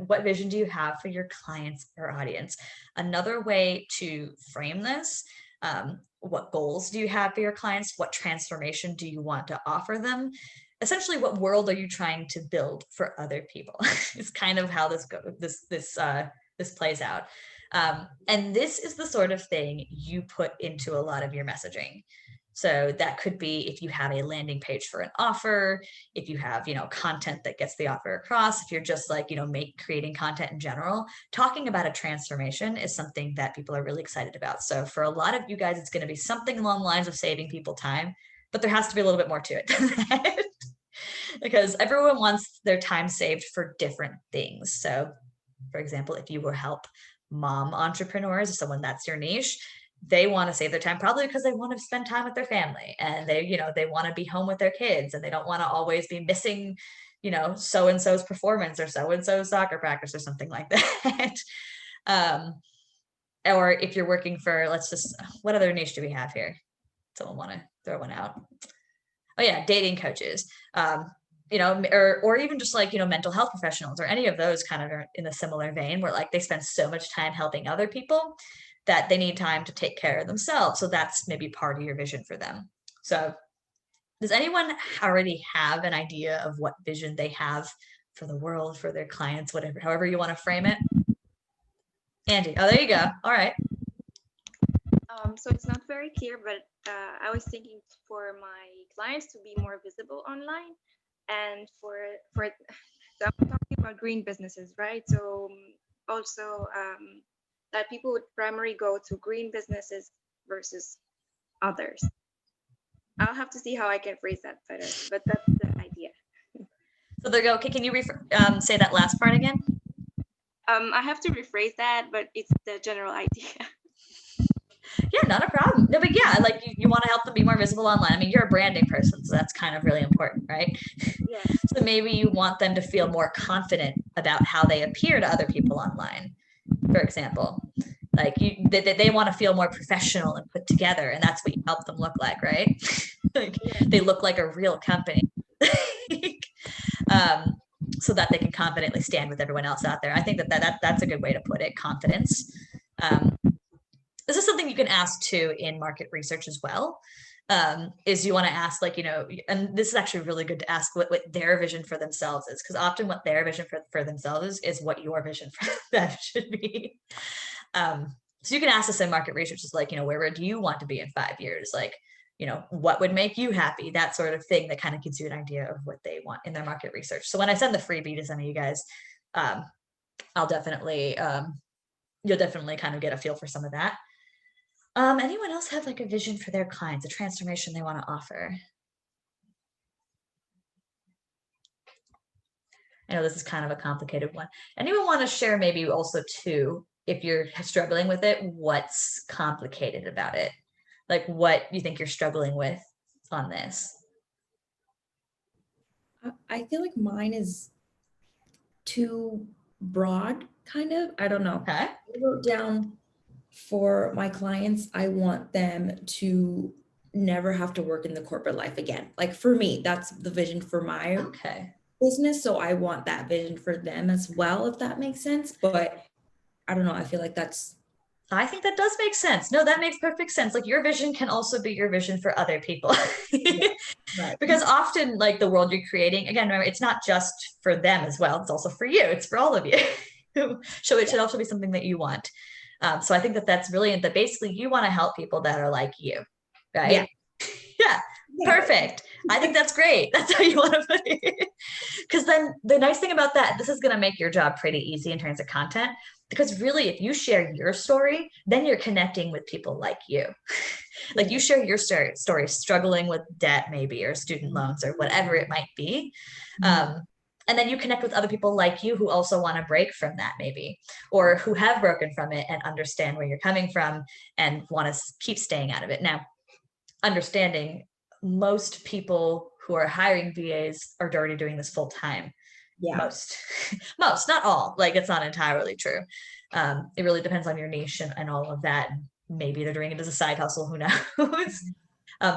What vision do you have for your clients or audience? Another way to frame this, what goals do you have for your clients? What transformation do you want to offer them? Essentially, what world are you trying to build for other people? It's kind of how this plays out. And this is the sort of thing you put into a lot of your messaging. So that could be if you have a landing page for an offer, if you have, content that gets the offer across, if you're just like, creating content in general, talking about a transformation is something that people are really excited about. So for a lot of you guys, it's going to be something along the lines of saving people time, but there has to be a little bit more to it than that. Because everyone wants their time saved for different things. So for example, if you will help mom entrepreneurs, someone that's your niche, they want to save their time probably because they want to spend time with their family, and they want to be home with their kids, and they don't want to always be missing, so-and-so's performance or so-and-so's soccer practice or something like that. Or if you're working for, what other niche do we have here? Someone want to throw one out? Oh yeah, dating coaches. Or even just like, mental health professionals, or any of those kind of are in a similar vein, where like they spend so much time helping other people that they need time to take care of themselves. So that's maybe part of your vision for them. So does anyone already have an idea of what vision they have for the world, for their clients, whatever, however you want to frame it? Angie, oh, there you go. All right. So it's not very clear, but I was thinking for my clients to be more visible online, and so I'm talking about green businesses, right? So also that people would primarily go to green businesses versus others. I'll have to see how I can phrase that better, but that's the idea. So there you go. Okay, can you say that last part again? I have to rephrase that, but it's the general idea. Yeah, not a problem. No, but yeah, like you want to help them be more visible online. I mean, you're a branding person, so that's kind of really important, right? Yeah. So maybe you want them to feel more confident about how they appear to other people online, for example. Like they want to feel more professional and put together, and that's what you help them look like, right? Like they look like a real company. So that they can confidently stand with everyone else out there. I think that's a good way to put it, confidence. This is something you can ask too in market research as well. Is you want to ask, like, and this is actually really good to ask what their vision for themselves is, because often what their vision for themselves is what your vision for them should be. So you can ask this in market research, is like, where do you want to be in 5 years? Like, what would make you happy? That sort of thing that kind of gives you an idea of what they want in their market research. So when I send the freebie to some of you guys, you'll definitely kind of get a feel for some of that. Anyone else have like a vision for their clients, a transformation they want to offer? I know this is kind of a complicated one. Anyone want to share maybe also too, if you're struggling with it, what's complicated about it? Like what you think you're struggling with on this? I feel like mine is too broad, kind of. I don't know. Okay. I wrote down, for my clients, I want them to never have to work in the corporate life again. Like for me, that's the vision for my business. So I want that vision for them as well, if that makes sense. But I don't know. I feel like I think that does make sense. No, that makes perfect sense. Like your vision can also be your vision for other people. Right. Because often like the world you're creating, again, remember, it's not just for them as well. It's also for you. It's for all of you. So it should also be something that you want. So I think that's brilliant, that basically you want to help people that are like you, right? Yeah. Perfect. I think that's great. That's how you want to put it. Because then the nice thing about that, this is going to make your job pretty easy in terms of content. Because really, if you share your story, then you're connecting with people like you. Like you share your story, struggling with debt maybe, or student loans, or whatever it might be. And then you connect with other people like you who also want to break from that maybe, or who have broken from it and understand where you're coming from and want to keep staying out of it. Now, understanding most people who are hiring VAs are already doing this full time. Yeah. Most, not all, like it's not entirely true. It really depends on your niche and all of that. Maybe they're doing it as a side hustle, who knows?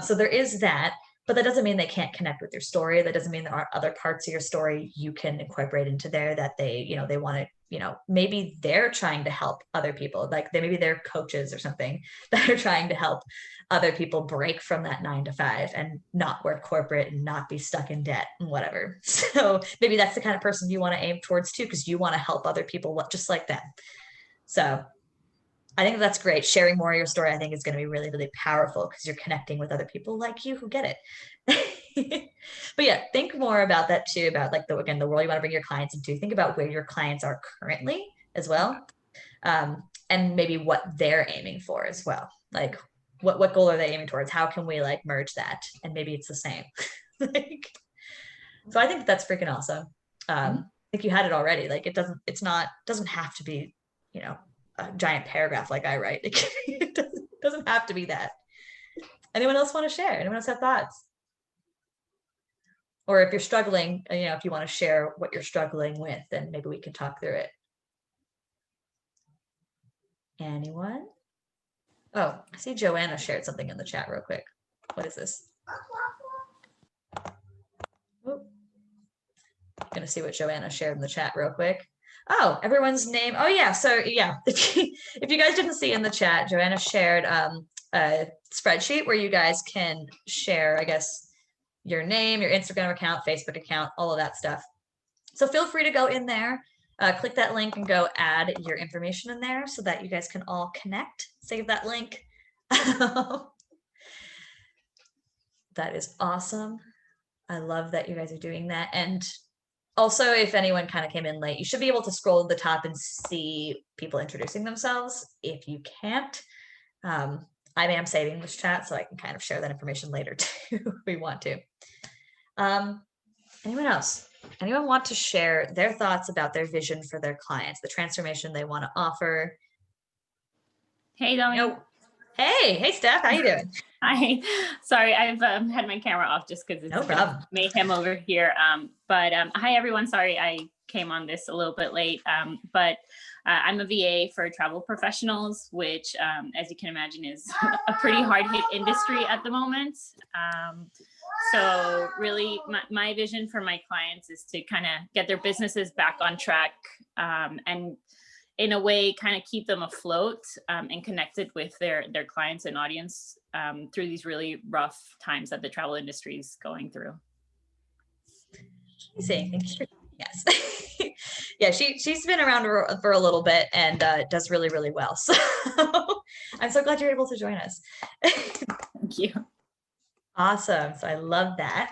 So there is that, but that doesn't mean they can't connect with your story. That doesn't mean there aren't other parts of your story you can incorporate into there that they want to, maybe they're trying to help other people. Like maybe they're coaches or something that are trying to help other people break from that 9 to 5 and not work corporate and not be stuck in debt and whatever. So maybe that's the kind of person you want to aim towards too, because you want to help other people just like that. So I think that's great. Sharing more of your story, I think, is going to be really, really powerful because you're connecting with other people like you who get it. But yeah, think more about that too, about like again, the world you want to bring your clients into. Think about where your clients are currently as well. And maybe what they're aiming for as well. Like what goal are they aiming towards? How can we like merge that? And maybe it's the same. Like, so I think that's freaking awesome. I think you had it already. Like it doesn't have to be, you know, a giant paragraph like I write. It doesn't have to be that. Anyone else want to share? Anyone else have thoughts? Or if you're struggling, you know, if you want to share what you're struggling with, then maybe we can talk through it. Anyone? Oh, I see Joanna shared something in the chat real quick. What is this? Oh, I'm gonna see what Joanna shared in the chat real quick. Oh, everyone's name. Oh yeah, so yeah, if you guys didn't see in the chat, Joanna shared a spreadsheet where you guys can share, I guess, your name, your Instagram account, Facebook account, all of that stuff. So feel free to go in there, click that link and go add your information in there so that you guys can all connect. Save that link. That is awesome. I love that you guys are doing that. And also, if anyone kind of came in late, you should be able to scroll to the top and see people introducing themselves. If you can't, I am saving this chat so I can kind of share that information later too if we want to. Anyone else? Anyone want to share their thoughts about their vision for their clients, the transformation they want to offer? Hey, Domi. No. Hey, Steph, how you doing? Hi. Sorry, I've had my camera off just because it's No problem. mayhem over here. But hi, everyone. Sorry, I came on this a little bit late. But I'm a VA for travel professionals, which, as you can imagine, is a pretty hard-hit industry at the moment. So really, my vision for my clients is to kind of get their businesses back on track and in a way kind of keep them afloat and connected with their clients and audience through these really rough times that the travel industry is going through. Yes. Yeah, she's been around for a little bit and does really, really well. So I'm so glad you're able to join us. Thank you. Awesome. So I love that.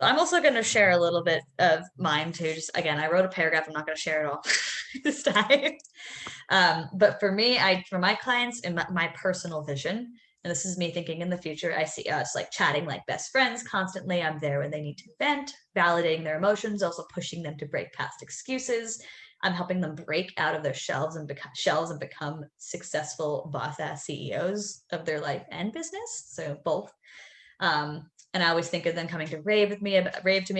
I'm also going to share a little bit of mine too. Just again, I wrote a paragraph. I'm not going to share it all this time. But for me, for my clients and my personal vision, and this is me thinking in the future, I see us like chatting like best friends constantly. I'm there when they need to vent, validating their emotions, also pushing them to break past excuses. I'm helping them break out of their shells and become successful boss-ass CEOs of their life and business. So both. And I always think of them coming to rave to me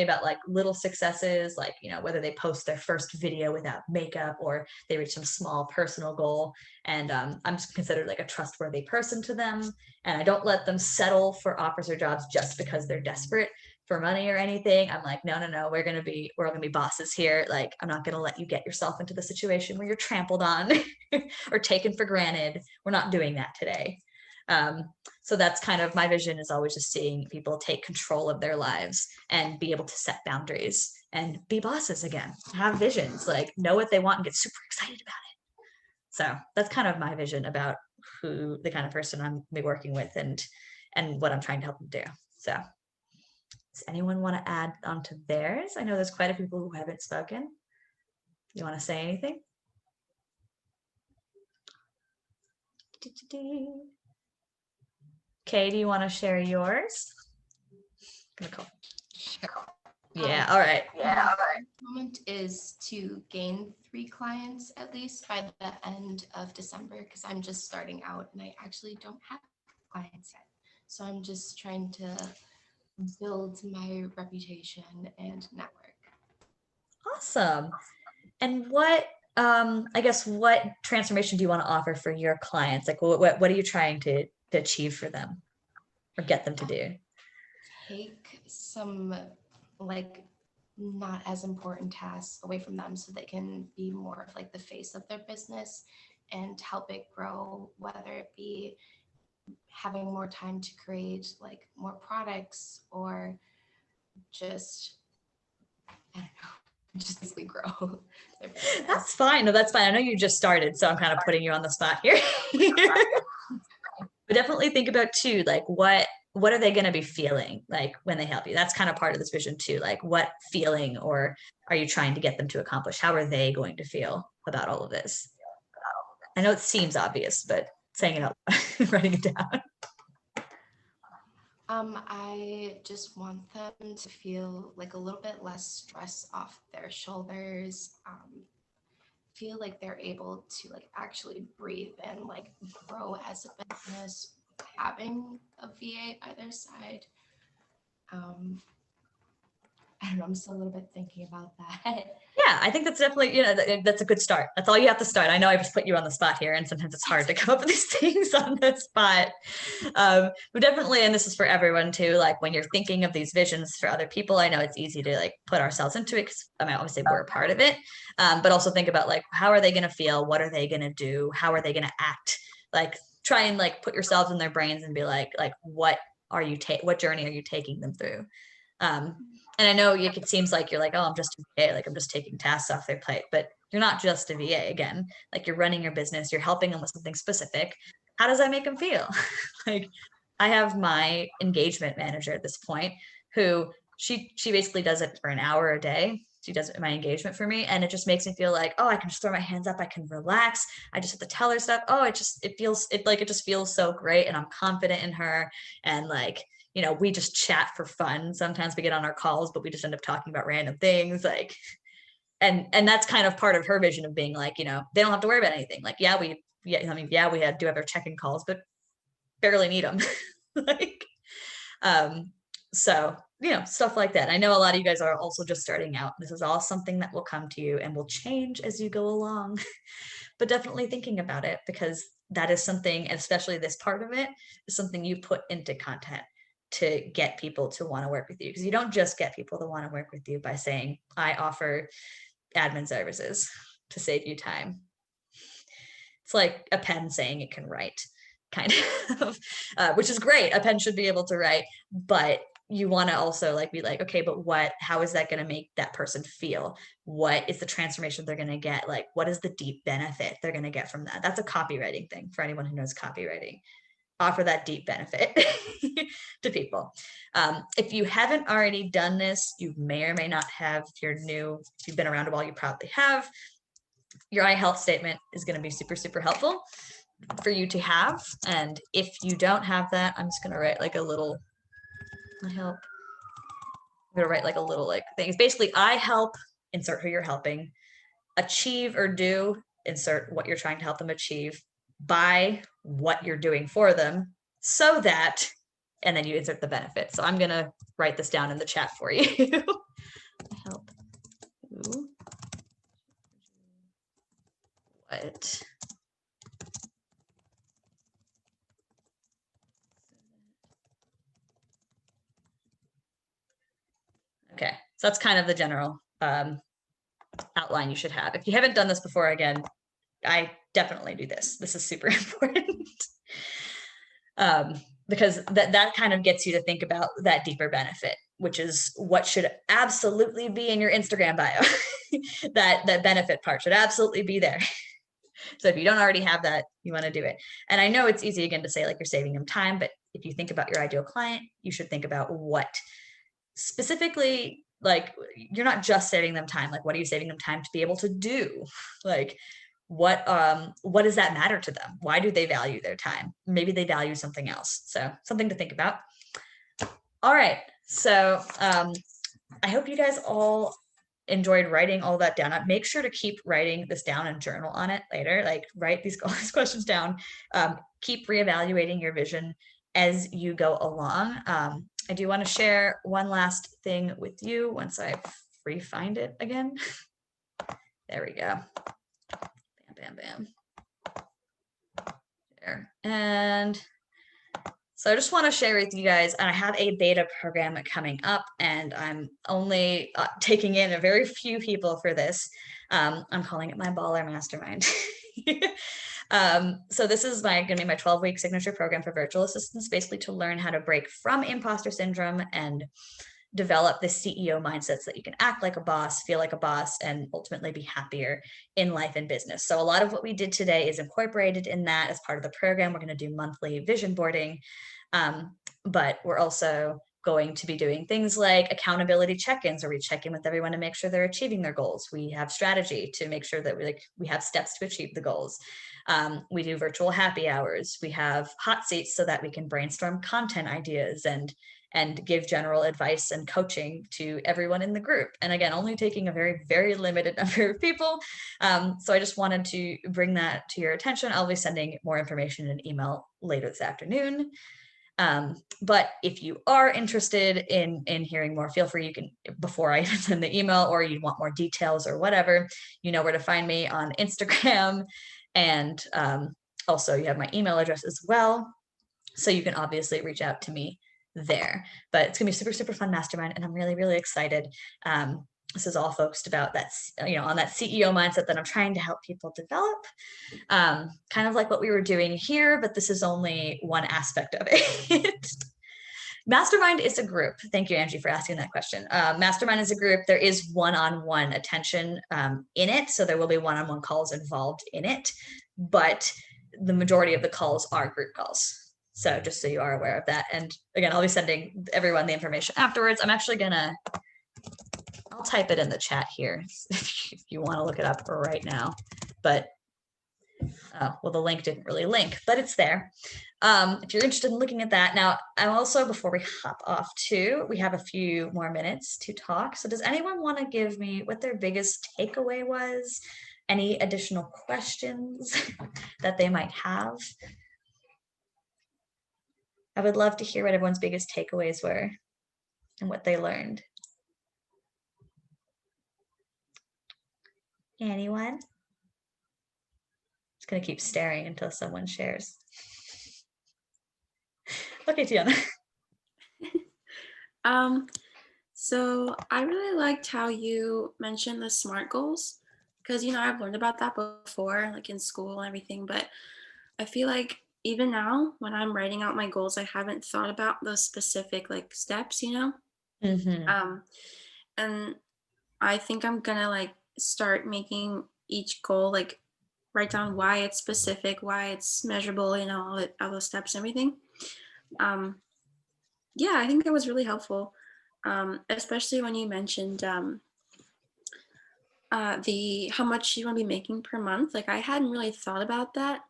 about like little successes, like, you know, whether they post their first video without makeup or they reach some small personal goal. And I'm considered like a trustworthy person to them. And I don't let them settle for offers or jobs just because they're desperate for money or anything. I'm like, no, we're all gonna be bosses here. Like, I'm not gonna let you get yourself into the situation where you're trampled on or taken for granted. We're not doing that today. So that's kind of my vision, is always just seeing people take control of their lives and be able to set boundaries and be bosses again, have visions, like know what they want and get super excited about it. So that's kind of my vision about who the kind of person I'm be working with and what I'm trying to help them do. So does anyone want to add on to theirs? I know there's quite a few people who haven't spoken. You want to say anything? Kay, do you want to share yours? Yeah, all right. Moment is to gain 3 clients at least by the end of December, because I'm just starting out and I actually don't have clients yet. So I'm just trying to build my reputation and network. Awesome. And what I guess what transformation do you want to offer for your clients? Like what are you trying to achieve for them or get them to do? Take some like not as important tasks away from them so they can be more of like the face of their business and help it grow, whether it be having more time to create like more products or just, I don't know, just basically grow their business. That's fine. No, that's fine. I know you just started, so I'm kind of putting you on the spot here. But definitely think about too, like what are they going to be feeling like when they help you? That's kind of part of this vision too. Like what feeling or are you trying to get them to accomplish? How are they going to feel about all of this? I know it seems obvious, but saying it out, writing it down. I just want them to feel like a little bit less stress off their shoulders, feel like they're able to like actually breathe and like grow as a business having a VA by their side. I don't know, I'm still a little bit thinking about that. Yeah, I think that's definitely, that's a good start. That's all you have to start. I know I just put you on the spot here, and sometimes it's hard to come up with these things on the spot. But definitely, and this is for everyone too, like when you're thinking of these visions for other people, I know it's easy to like put ourselves into it because I mean, obviously we're a part of it, but also think about like, how are they going to feel? What are they going to do? How are they going to act? Like try and like put yourselves in their brains and be like what journey are you taking them through? And I know it seems like you're like, oh, I'm just a VA, like I'm just taking tasks off their plate, but you're not just a VA again. Like you're running your business, you're helping them with something specific. How does that make them feel? Like I have my engagement manager at this point who she basically does it for an hour a day. She does my engagement for me. And it just makes me feel like, oh, I can just throw my hands up. I can relax. I just have to tell her stuff. Oh, it just feels so great. And I'm confident in her. And like, we just chat for fun. Sometimes we get on our calls, but we just end up talking about random things like, and that's kind of part of her vision of being like, they don't have to worry about anything. Like, we do have our check-in calls, but barely need them. Like, so, stuff like that. I know a lot of you guys are also just starting out. This is all something that will come to you and will change as you go along, but definitely thinking about it because that is something, and especially this part of it is something you put into content to get people to want to work with you. Because you don't just get people to want to work with you by saying, I offer admin services to save you time. It's like a pen saying it can write, kind of, which is great. A pen should be able to write, but you want to also like be like, okay, but how is that going to make that person feel? What is the transformation they're going to get? Like, what is the deep benefit they're going to get from that? That's a copywriting thing for anyone who knows copywriting. Offer that deep benefit to people. If you haven't already done this, you may or may not have. If you're new, if you've been around a while, you probably have. Your iHealth statement is going to be super, super helpful for you to have. And if you don't have that, I'm just going to write like a little, I'm going to write like a little like thing. It's basically I help, insert who you're helping, achieve or do, insert what you're trying to help them achieve, by what you're doing for them so that, and then you insert the benefit. So I'm going to write this down in the chat for you. Help you what okay, so that's kind of the general outline you should have. If you haven't done this before, again, I definitely do this. This is super important because that kind of gets you to think about that deeper benefit, which is what should absolutely be in your Instagram bio. that benefit part should absolutely be there. So if you don't already have that, you want to do it. And I know it's easy again to say like you're saving them time, but if you think about your ideal client, you should think about what specifically, like you're not just saving them time. Like what are you saving them time to be able to do? Like what does that matter to them? Why do they value their time? Maybe they value something else. So something to think about. All right. So I hope you guys all enjoyed writing all that down. Make sure to keep writing this down and journal on it later. Like write all these questions down. Keep reevaluating your vision as you go along. I do want to share one last thing with you once I re-find it again. There we go. Bam, bam, bam. There. And so I just want to share with you guys, and I have a beta program coming up, and I'm only taking in a very few people for this. I'm calling it my Baller Mastermind. So this is going to be my 12-week signature program for virtual assistants, basically to learn how to break from imposter syndrome and develop the CEO mindset so that you can act like a boss, feel like a boss, and ultimately be happier in life and business. So a lot of what we did today is incorporated in that as part of the program. We're going to do monthly vision boarding, but we're also going to be doing things like accountability check-ins, where we check in with everyone to make sure they're achieving their goals. We have strategy to make sure that we have steps to achieve the goals. We do virtual happy hours. We have hot seats so that we can brainstorm content ideas and give general advice and coaching to everyone in the group. And again, only taking a very, very limited number of people. So I just wanted to bring that to your attention. I'll be sending more information in an email later this afternoon. But if you are interested in hearing more, feel free, you can, before I send the email, or you want more details or whatever, you know where to find me on Instagram. And also you have my email address as well. So you can obviously reach out to me there. But it's gonna be super, super fun mastermind, and I'm really, really excited. This is all focused about that, on that CEO mindset that I'm trying to help people develop, kind of like what we were doing here, but this is only one aspect of it. Mastermind is a group. Thank you, Angie, for asking that question. Mastermind is a group. There is one-on-one attention in it, so there will be one-on-one calls involved in it, but the majority of the calls are group calls. So just so you are aware of that. And again, I'll be sending everyone the information afterwards. I'm actually gonna, I'll type it in the chat here if you want to look it up right now. But well, the link didn't really link, but it's there. If you're interested in looking at that. Now, I'm also, before we hop off too, we have a few more minutes to talk. So does anyone want to give me what their biggest takeaway was? Any additional questions that they might have? I would love to hear what everyone's biggest takeaways were and what they learned. Anyone? Just gonna keep staring until someone shares. Okay, Tiana. So I really liked how you mentioned the SMART goals, because I've learned about that before, like in school and everything, but I feel like even now when I'm writing out my goals, I haven't thought about those specific like steps, Mm-hmm. And I think I'm gonna like start making each goal, like write down why it's specific, why it's measurable, all those steps and everything. Yeah, I think that was really helpful, especially when you mentioned how much you want to be making per month. Like I hadn't really thought about that,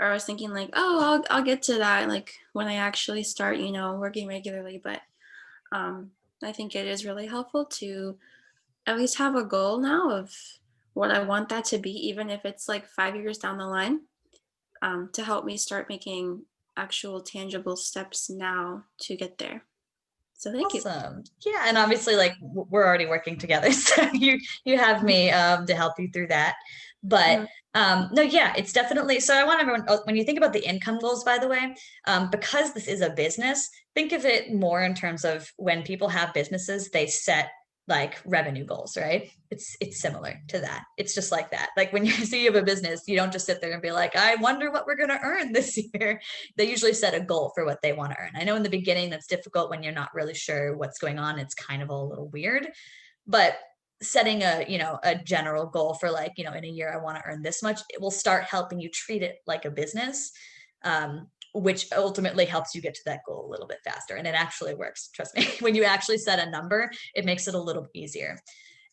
or I was thinking like, oh, I'll get to that like when I actually start, working regularly. But I think it is really helpful to at least have a goal now of what I want that to be, even if it's like 5 years down the line, to help me start making actual tangible steps now to get there. So thank you. Awesome. Yeah, and obviously like we're already working together, so you have me to help you through that. But no, yeah, it's definitely, so I want everyone, when you think about the income goals, by the way, because this is a business, think of it more in terms of when people have businesses, they set like revenue goals, right? It's similar to that. It's just like that. Like when you see you have a business, you don't just sit there and be like, I wonder what we're going to earn this year. They usually set a goal for what they want to earn. I know in the beginning that's difficult when you're not really sure what's going on. It's kind of a little weird, but setting a general goal for like, in a year, I want to earn this much, it will start helping you treat it like a business, which ultimately helps you get to that goal a little bit faster. And it actually works. Trust me, when you actually set a number, it makes it a little easier.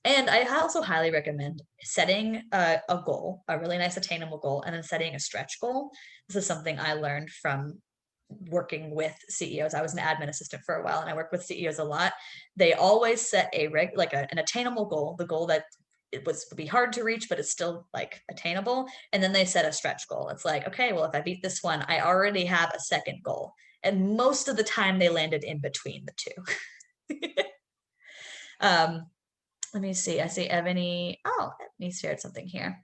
And I also highly recommend setting a goal, a really nice attainable goal, and then setting a stretch goal. This is something I learned from working with CEOs. I was an admin assistant for a while, and I work with CEOs a lot. They always set an attainable goal, the goal that would be hard to reach, but it's still like attainable. And then they set a stretch goal. It's like, okay, well, if I beat this one, I already have a second goal. And most of the time they landed in between the two. Let me see. I see Ebony. Oh, Ebony shared something here.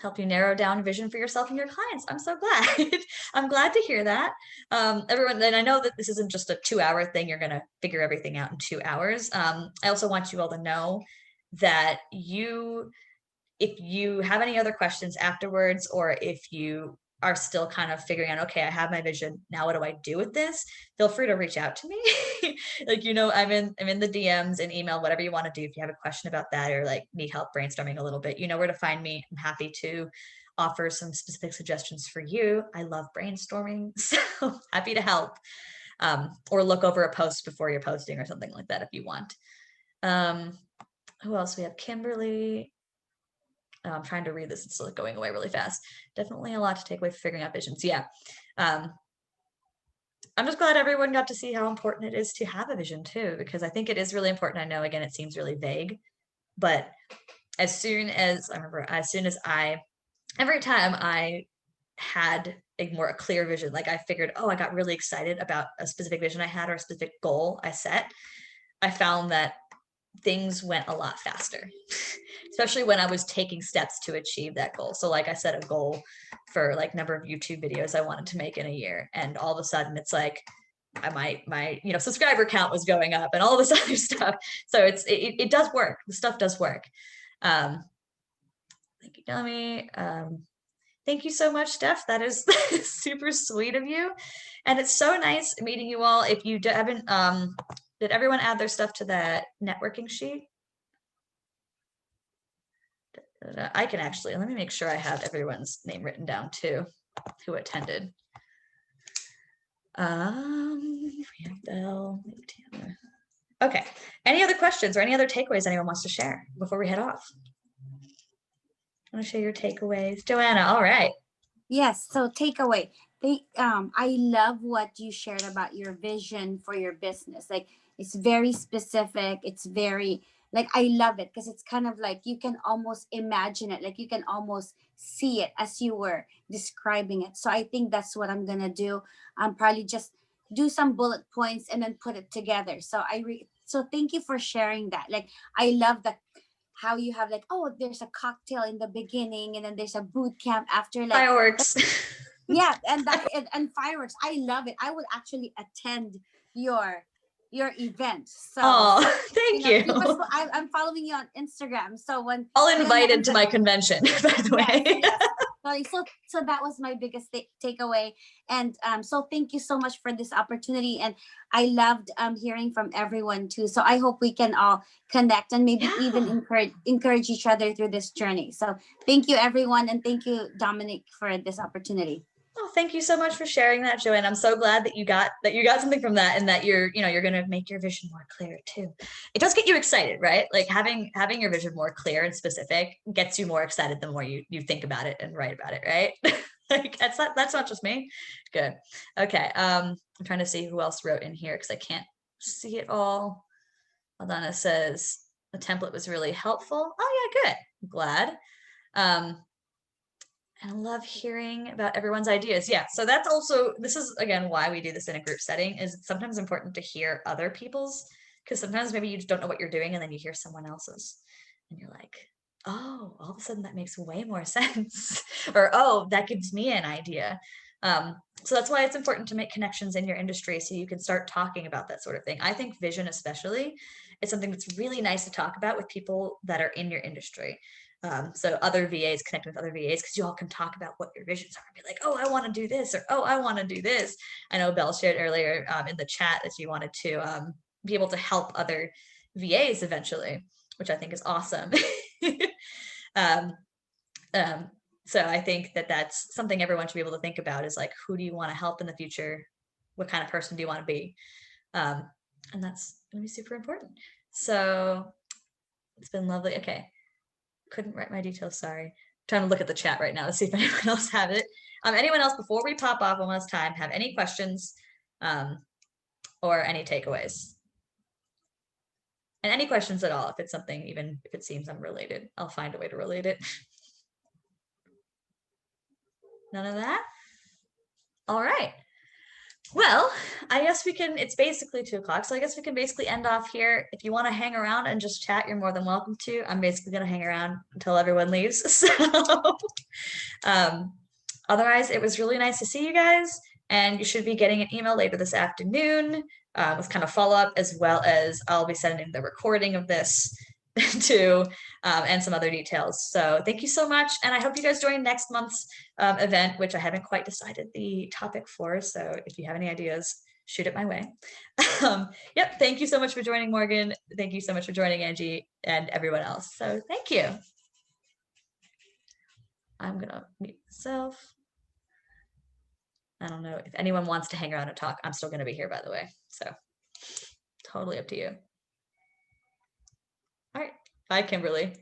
Help you narrow down vision for yourself and your clients. I'm so glad. I'm glad to hear that. Everyone, and I know that this isn't just a 2-hour thing. You're going to figure everything out in 2 hours. I also want you all to know that if you have any other questions afterwards, or if you are still kind of figuring out, okay, I have my vision. Now what do I do with this? Feel free to reach out to me. Like, I'm in the DMs and email, whatever you want to do. If you have a question about that or like need help brainstorming a little bit, you know where to find me. I'm happy to offer some specific suggestions for you. I love brainstorming, so happy to help. Or look over a post before you're posting or something like that if you want. Who else? We have Kimberly. I'm trying to read this. It's still going away really fast. Definitely a lot to take away from figuring out visions. Yeah. I'm just glad everyone got to see how important it is to have a vision too, because I think it is really important. I know, again, it seems really vague, but every time I had a clear vision, like I figured, oh, I got really excited about a specific vision I had or a specific goal I set, I found that things went a lot faster, especially when I was taking steps to achieve that goal. So like I set a goal for like number of YouTube videos I wanted to make in a year. And all of a sudden it's like my subscriber count was going up and all this other stuff. So it does work. The stuff does work. Thank you, Domi. Thank you so much, Steph. That is super sweet of you. And it's so nice meeting you all. If you haven't, did everyone add their stuff to that networking sheet? I can actually, let me make sure I have everyone's name written down too, who attended. We have Belle, okay. Any other questions or any other takeaways anyone wants to share before we head off? Want to share your takeaways? Joanna, all right. Yes, so takeaway. I love what you shared about your vision for your business. Like, it's very specific. It's very, like, I love it because it's kind of like you can almost imagine it. Like, you can almost see it as you were describing it. So I think that's what I'm going to do. I'm probably just do some bullet points and then put it together. So so thank you for sharing that. Like, I love that, how you have like, oh, there's a cocktail in the beginning and then there's a boot camp after, like fireworks. Yeah, and fireworks. I love it. I would actually attend your event. So thank you. Because I'm following you on Instagram. So when I'll invite it to my convention, by the way. Yes. So that was my biggest takeaway. And so thank you so much for this opportunity. And I loved hearing from everyone too. So I hope we can all connect and maybe even encourage each other through this journey. So thank you, everyone. And thank you, Dominic, for this opportunity. Oh, thank you so much for sharing that, Joanne. I'm so glad that you got something from that, and that you're going to make your vision more clear too. It does get you excited, right? Like having your vision more clear and specific gets you more excited the more you think about it and write about it, right? Like that's not just me. Good. Okay. I'm trying to see who else wrote in here because I can't see it all. Aldana says the template was really helpful. Oh yeah, good. I'm glad. And I love hearing about everyone's ideas. Yeah, so this is again why we do this in a group setting, is it's sometimes important to hear other people's, because sometimes maybe you just don't know what you're doing and then you hear someone else's and you're like, oh, all of a sudden that makes way more sense. Or, oh, that gives me an idea. So that's why it's important to make connections in your industry so you can start talking about that sort of thing. I think vision especially is something that's really nice to talk about with people that are in your industry. So other VAs, connecting with other VAs, because you all can talk about what your visions are and be like, oh, I want to do this, or oh, I want to do this. I know Belle shared earlier in the chat that she wanted to be able to help other VAs eventually, which I think is awesome. So I think that that's something everyone should be able to think about, is like, who do you want to help in the future? What kind of person do you want to be? And that's going to be super important. So it's been lovely. Okay. Couldn't write my details, sorry. I'm trying to look at the chat right now to see if anyone else have it. Anyone else, before we pop off one last time, have any questions or any takeaways? And any questions at all, if it's something, even if it seems unrelated, I'll find a way to relate it. None of that? All right. Well, I guess we can, it's basically 2:00, so I guess we can basically end off here. If you want to hang around and just chat, you're more than welcome to. I'm basically going to hang around until everyone leaves. So otherwise, it was really nice to see you guys, and you should be getting an email later this afternoon with kind of follow-up, as well as I'll be sending the recording of this to and some other details. So thank you so much. And I hope you guys join next month's event, which I haven't quite decided the topic for. So if you have any ideas, shoot it my way. Yep. Thank you so much for joining, Morgan. Thank you so much for joining, Angie, and everyone else. So thank you. I'm going to mute myself. I don't know if anyone wants to hang around and talk. I'm still going to be here, by the way. So totally up to you. All right. Bye, Kimberly.